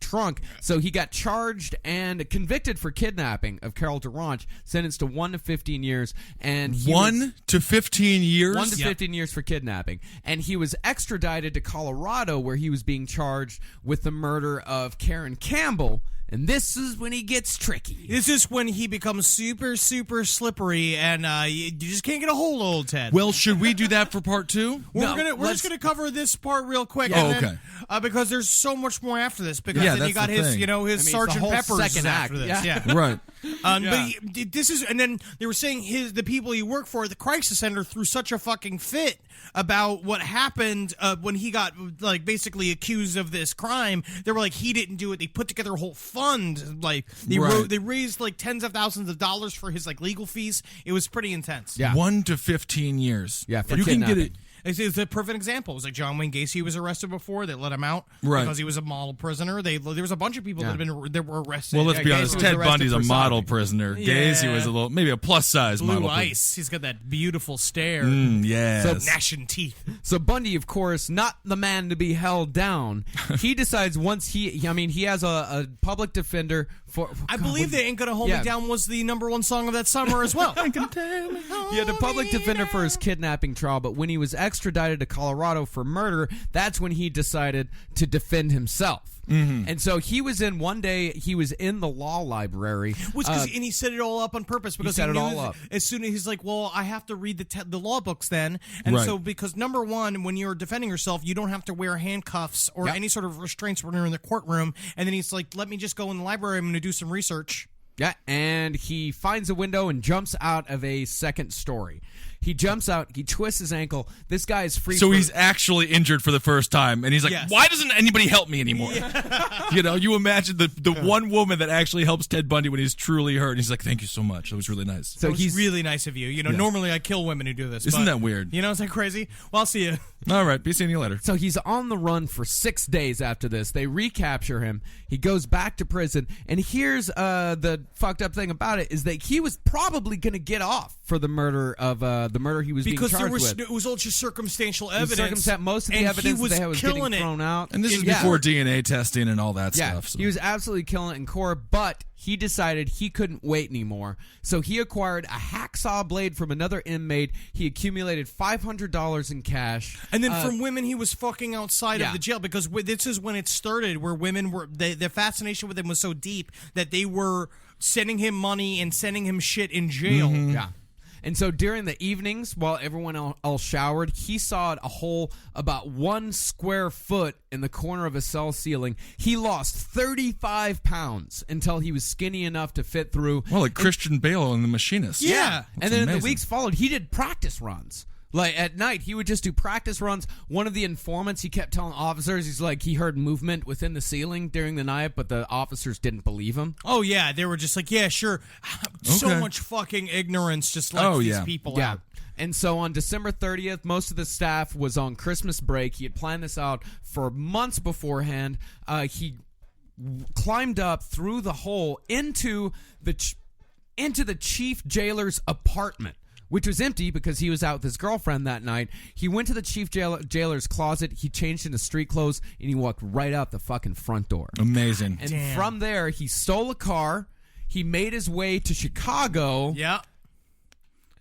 trunk. So he got charged and convicted for kidnapping of Carol DeRoche, sentenced to 1 to 15 years. And 1 to 15 years? 1 to 15 years for kidnapping. And he was extradited to Colorado, where he was being charged with the murder of Karen Campbell. And this is when he gets tricky. This is when he becomes super, super slippery, and you just can't get a hold of old Ted. Well, should we do that for part 2? We're just gonna cover this part real quick. Yeah. And Oh, then, okay. Because there's so much more after this. Because Yeah, then you that's got the his, thing. his I mean, it's the Sergeant whole Pepper's second is after act. this. Yeah. Yeah. Right. But this is, and then they were saying the people he worked for at the crisis center threw such a fucking fit about what happened when he got like basically accused of this crime. They were like, he didn't do it. They put together a whole fund. Like they raised like tens of thousands of dollars for his like legal fees. It was pretty intense. Yeah. 1 to 15 years. Yeah, for you can get kidnapping. it. It's a perfect example. It was like John Wayne Gacy was arrested before. They let him out because he was a model prisoner. There was a bunch of people that were arrested. Well, let's be Gacy honest. was Ted arrested Bundy's a for model sodomy. prisoner. Yeah. Gacy was maybe a plus size Blue model. ice. He's got that beautiful stare. Yes. Gnashing teeth. So Bundy, of course, not the man to be held down. He decides once he has a public defender for. I believe They Ain't Gonna Hold Me Down was the #1 song of that summer as well. He had a public defender for his kidnapping trial, but when he was extradited to Colorado for murder, that's when he decided to defend himself. And so he was in the law library. And he set it all up on purpose because set he it knew all up. as soon as he's like, well, I have to read the law books then. And so because #1, when you're defending yourself, you don't have to wear handcuffs or any sort of restraints when you're in the courtroom. And then he's like, let me just go in the library. I'm going to do some research. Yeah, and he finds a window and jumps out of a second story. He jumps out. He twists his ankle. This guy is free. So he's actually injured for the first time, and he's like, Yes. why doesn't anybody help me anymore? You imagine the one woman that actually helps Ted Bundy when he's truly hurt. He's like, thank you so much. That was really nice. So he's really nice of you. Normally I kill women who do this. Isn't but, that weird? Isn't that crazy? Well, I'll see you. All right, be seeing you later. So he's on the run for 6 days after this. They recapture him. He goes back to prison. And here's the fucked up thing about it is that he was probably going to get off for the murder he was being charged with. It was all just circumstantial evidence. Most of the evidence that was getting thrown out. And this is before DNA testing and all that stuff. So. He was absolutely killing it in court, but he decided he couldn't wait anymore. So he acquired a hacksaw blade from another inmate. He accumulated $500 in cash. And then from women he was fucking outside of the jail, because this is when it started, where women were, their fascination with him was so deep that they were sending him money and sending him shit in jail. Yeah. And so during the evenings, while everyone else showered, he sawed a hole about 1 square foot in the corner of his cell ceiling. He lost 35 pounds until he was skinny enough to fit through. Well, like Christian Bale in The Machinist. Yeah. And then in amazing. the weeks followed, he did practice runs. Like, at night, he would just do practice runs. One of the informants, he kept telling officers, he's like, he heard movement within the ceiling during the night, but the officers didn't believe him. Oh, yeah. They were just like, yeah, sure. So much fucking ignorance just lets these people out. And so on December 30th, most of the staff was on Christmas break. He had planned this out for months beforehand. He climbed up through the hole into the chief jailer's apartment, which was empty because he was out with his girlfriend that night. He went to the chief jailer's closet. He changed into street clothes, and he walked right out the fucking front door. Amazing. And from there, he stole a car. He made his way to Chicago. Yeah.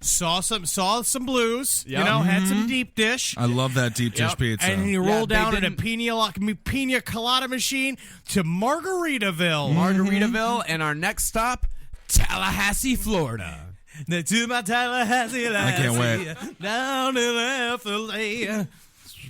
Saw some blues. Yep. Had some deep dish. I love that deep dish pizza. And he rolled down in a pina colada machine to Margaritaville. Margaritaville, and our next stop, Tallahassee, Florida. To my Tallahassee, I can't wait. Down in FLA.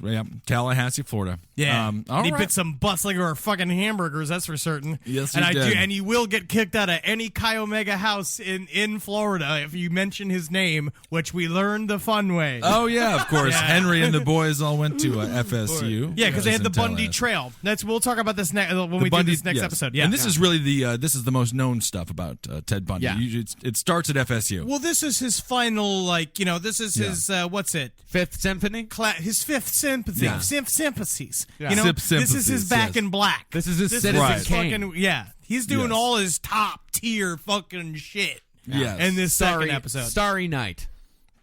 Yeah, Tallahassee, Florida. Yeah, all he right. bit some bustling fucking hamburgers. That's for certain. Yes, and he did. and he will get kicked out of any Chi Omega house in Florida if you mention his name, which we learned the fun way. Oh yeah, of course. Yeah. Henry and the boys all went to FSU. Yeah, because they had the in Bundy Tallahassee. Trail. We'll talk about this when we do this next episode. Yeah, and this is really the the most known stuff about Ted Bundy. Yeah. It starts at FSU. Well, this is his final, this is his, what's it? Fifth Symphony? His fifth sympathy. Yeah. Sympathies. Yeah. This is his Back in Black. This is his This Citizen is his Kane. fucking, he's doing Yes. all his top tier fucking shit. Yes. In this second episode. Starry Night.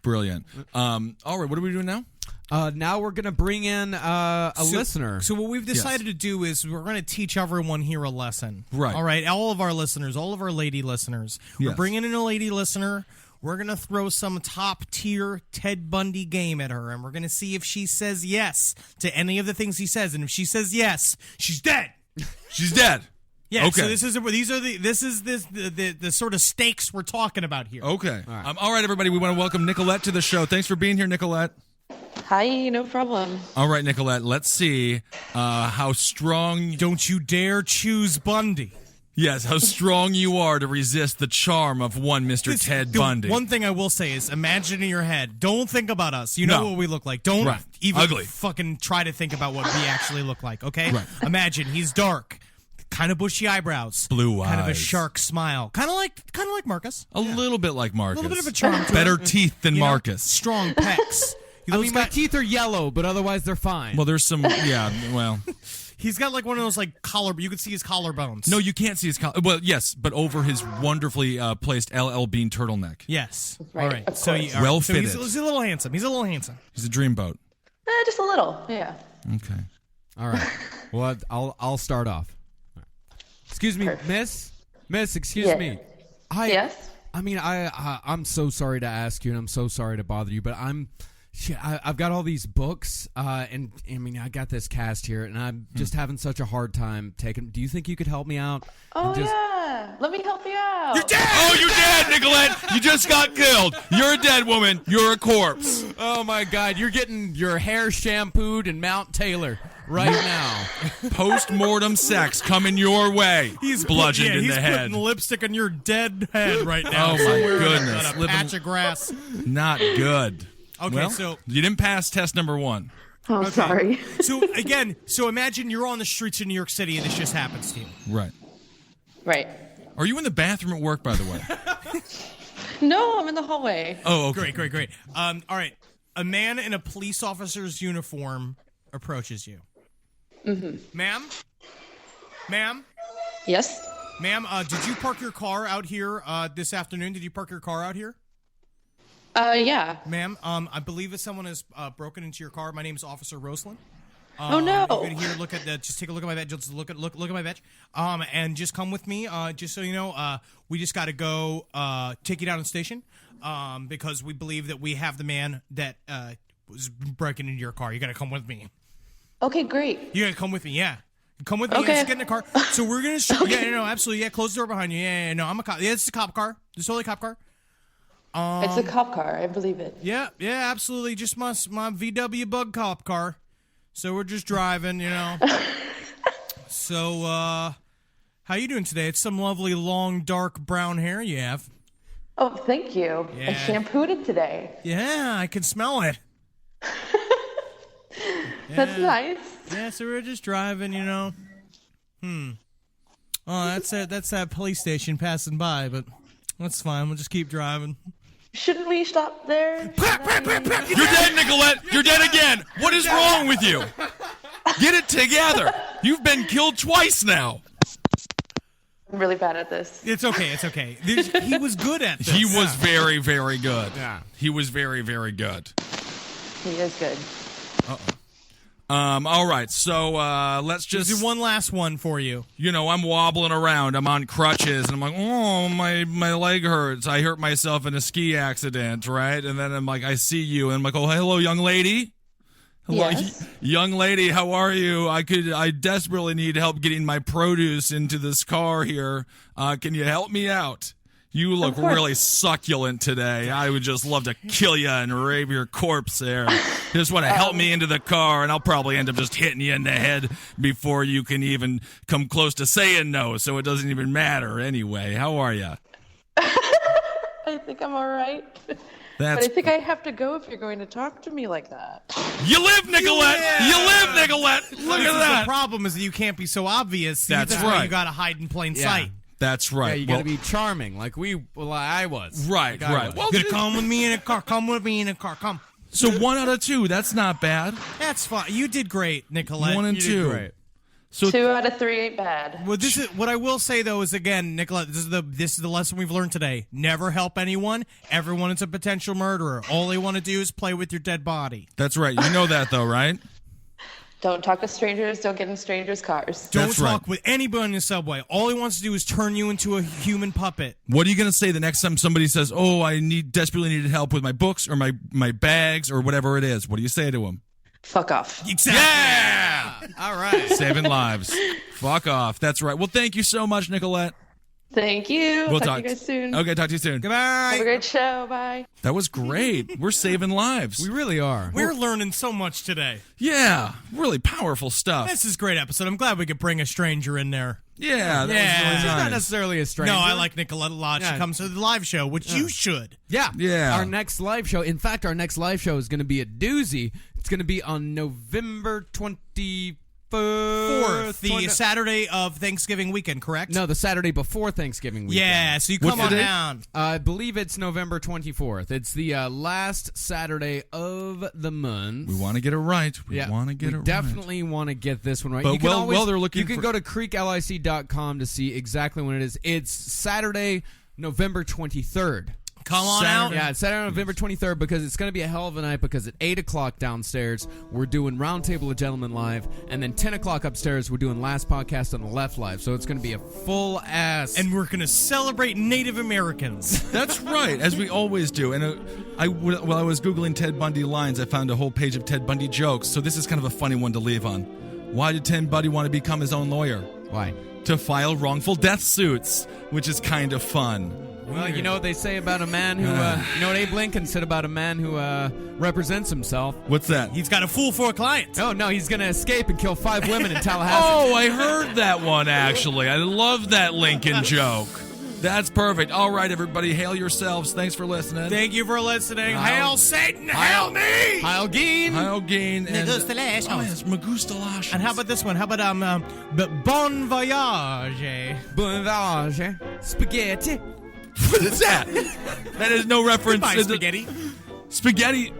Brilliant. All right, what are we doing now? Now we're going to bring in a listener. So what we've decided to do is we're going to teach everyone here a lesson. Right. All right. All of our listeners, all of our lady listeners. We're Yes. bringing in a lady listener. We're going to throw some top-tier Ted Bundy game at her, and we're going to see if she says yes to any of the things he says. And if she says yes, she's dead. She's dead. Yeah, Okay. so this is the sort of stakes we're talking about here. Okay. All right, everybody. We want to welcome Nicolette to the show. Thanks for being here, Nicolette. Hi, no problem. All right, Nicolette. Let's see how strong. Don't you dare choose Bundy. Yes, how strong you are to resist the charm of one Mr. Ted Bundy. One thing I will say is imagine in your head. Don't think about us. You know No. what we look like. Don't Right. even Ugly. fucking try to think about what we actually look like, okay? Right. Imagine he's dark, kind of bushy eyebrows, Blue kind of a eyes. shark smile, kind of like Marcus. A little bit like Marcus. A little bit of a charm to Better him. teeth than You know, Marcus. strong pecs. I mean, my teeth are yellow, but otherwise they're fine. Well, there's some. Yeah. Well. He's got like one of those like collar. You can see his collarbones. No, you can't see his collar. Well, yes, but over his wonderfully placed LL Bean turtleneck. Yes. Right, All right. of So, course. Well so he's fitted. a little handsome. He's a little handsome. He's a dreamboat. Just a little, yeah. Okay. All right. Well, I'll start off. Excuse me, Perfect. Miss. Excuse Yeah. me. Yes? I mean, I'm so sorry to ask you, and I'm so sorry to bother you, but I've got all these books, and I mean, I got this cast here, and I'm just having such a hard time taking. Do you think you could help me out? Oh, And yeah. Let me help you out. You're dead! Oh, you're dead, Nicolette! You just got killed. You're a dead woman. You're a corpse. Oh my God! You're getting your hair shampooed and Mount Taylor right now. Post-mortem sex coming your way. He's bludgeoned in he's the head. putting lipstick on your dead head right now. Oh, my somewhere goodness. on a patch of grass. Not good. Okay, Well, so you didn't pass test number 1. Oh, sorry. So imagine you're on the streets of New York City and this just happens to you. Right. Right. Are you in the bathroom at work, by the way? No, I'm in the hallway. Oh, okay. Great. All right. A man in a police officer's uniform approaches you. Mm-hmm. Ma'am? Yes? Ma'am, did you park your car out here this afternoon? Did you park your car out here? Yeah. Ma'am, I believe that someone has broken into your car. My name is Officer Roslin. Oh, no. You can here look at just take a look at my badge. Just look at my badge. And just come with me. Just so you know, we just got to go take you down to the station. Because we believe that we have the man that was breaking into your car. You got to come with me. Okay, great. You got to come with me. Yeah. Come with me. Okay. Just get in the car. So we're gonna. Yeah, no, absolutely. Yeah, close the door behind you. Yeah, no, I'm a cop. Yeah, it's a cop car. It's totally a cop car. It's a cop car. I believe it. Yeah, absolutely. Just my VW bug cop car. So we're just driving, you know. So, how you doing today? It's some lovely long dark brown hair you have. Oh, thank you. Yeah. I shampooed it today. Yeah, I can smell it. That's nice. Yeah, so we're just driving, you know. Oh, that's it. That's that police station passing by, but that's fine. We'll just keep driving. Shouldn't we stop there? You're dead, Nicolette. You're dead again. What is wrong with you? Get it together. You've been killed twice now. I'm really bad at this. It's okay. He was good at this. He was very, very good. Yeah. He was very, very good. He is good. All right, so let's just do one last one for you. You know, I'm wobbling around. I'm on crutches, and I'm like, oh, my leg hurts. I hurt myself in a ski accident, right? And then I'm like, I see you, and I'm like, oh, hello, young lady. Hello, Yes. young lady. How are you? I desperately need help getting my produce into this car here. Can you help me out? You look really succulent today. I would just love to kill you and rape your corpse there. You just want to help me into the car, and I'll probably end up just hitting you in the head before you can even come close to saying no, so it doesn't even matter anyway. How are you? I think I'm all right. That's But I think I have to go if you're going to talk to me like that. You live, Nicolette! Yeah. You live, Nicolette! Look at that! The problem is that you can't be so obvious. See, That's why right. you got to hide in plain Yeah. sight. That's right. Yeah, you got to be charming, like I was. Right, Like I right. was. Well, You gotta come with me in a car. Come with me in a car. Come. so 1 out of 2. That's not bad. That's fine. You did great, Nicolette. 1 and You 2. did great. So 2 out of 3 ain't bad. Well, this is what I will say though is again, Nicolette. This is the lesson we've learned today. Never help anyone. Everyone is a potential murderer. All they want to do is play with your dead body. that's right. You know that though, right? Don't talk to strangers. Don't get in strangers' cars. Don't That's talk right. with anybody in the subway. All he wants to do is turn you into a human puppet. What are you going to say the next time somebody says, "Oh, I desperately needed help with my books or my bags or whatever it is"? What do you say to them? Fuck off. Exactly. Yeah! All right. Saving lives. Fuck off. That's right. Well, thank you so much, Nicolette. Thank you. We'll talk to you guys soon. Okay, talk to you soon. Goodbye. Have a great show. Bye. That was great. We're saving lives. We really are. We're learning so much today. Yeah, really powerful stuff. This is a great episode. I'm glad we could bring a stranger in there. Yeah, that Yeah. was really She's nice. not necessarily a stranger. No, I like Nicolette a lot. Yeah. She comes to the live show, which you should. Yeah. Yeah. Our next live show. In fact, our next live show is going to be a doozy. It's going to be on November 24th. The Saturday of Thanksgiving weekend, correct? No, the Saturday before Thanksgiving weekend. Yeah, so you What's come the on date? down. I believe it's November 24th. It's the last Saturday of the month. We want to get it right. We want to get it right. Definitely want to get this one right. But you can while they're looking you can for- go to creeklic.com to see exactly when it is. It's Saturday, November 23rd. Come on Saturday. out. Yeah, it's Saturday, November 23rd, because it's going to be a hell of a night, because at 8 o'clock downstairs, we're doing Roundtable of Gentlemen live, and then 10 o'clock upstairs, we're doing Last Podcast on the Left live. So it's going to be a full-ass... And we're going to celebrate Native Americans. That's right, as we always do. And while I was Googling Ted Bundy lines, I found a whole page of Ted Bundy jokes. So this is kind of a funny one to leave on. Why did Ted Bundy want to become his own lawyer? Why? To file wrongful death suits, which is kind of fun. Well, you know what they say about a man who, you know what Abe Lincoln said about a man who represents himself? What's that? He's got a fool for a client. Oh, no, he's going to escape and kill 5 women in Tallahassee. Oh, I heard that one, actually. I love that Lincoln joke. That's perfect. All right, everybody, hail yourselves. Thanks for listening. Thank you for listening. Hail Satan, hail me. Heil Geen. Heil Geen. Me gusta las. Oh, yes, me gusta las. And how about this one? How about bon voyage? Bon voyage. Spaghetti. What is that? That is no reference. Goodbye, spaghetti. Spaghetti.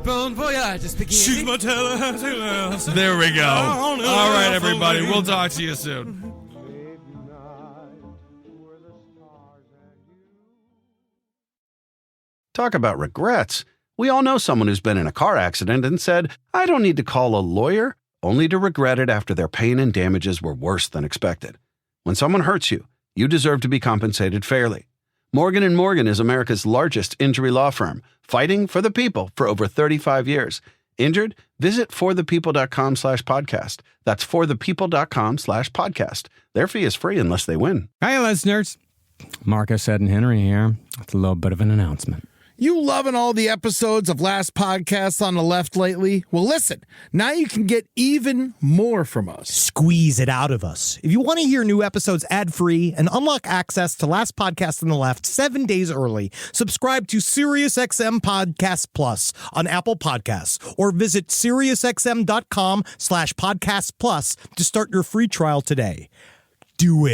Bon voyage, spaghetti. She's my Tallahassee. There we go. All right, everybody. We'll talk to you soon. Talk about regrets. We all know someone who's been in a car accident and said, I don't need to call a lawyer, only to regret it after their pain and damages were worse than expected. When someone hurts you, you deserve to be compensated fairly. Morgan & Morgan is America's largest injury law firm, fighting for the people for over 35 years. Injured? Visit forthepeople.com/podcast. That's forthepeople.com/podcast. Their fee is free unless they win. Hi, listeners. Marcus, Ed, and Henry here. It's a little bit of an announcement. You loving all the episodes of Last Podcasts on the Left lately? Well, listen, now you can get even more from us. Squeeze it out of us. If you want to hear new episodes ad-free and unlock access to Last Podcast on the Left 7 days early, subscribe to SiriusXM Podcast Plus on Apple Podcasts or visit SiriusXM.com/Podcast Plus to start your free trial today. Do it.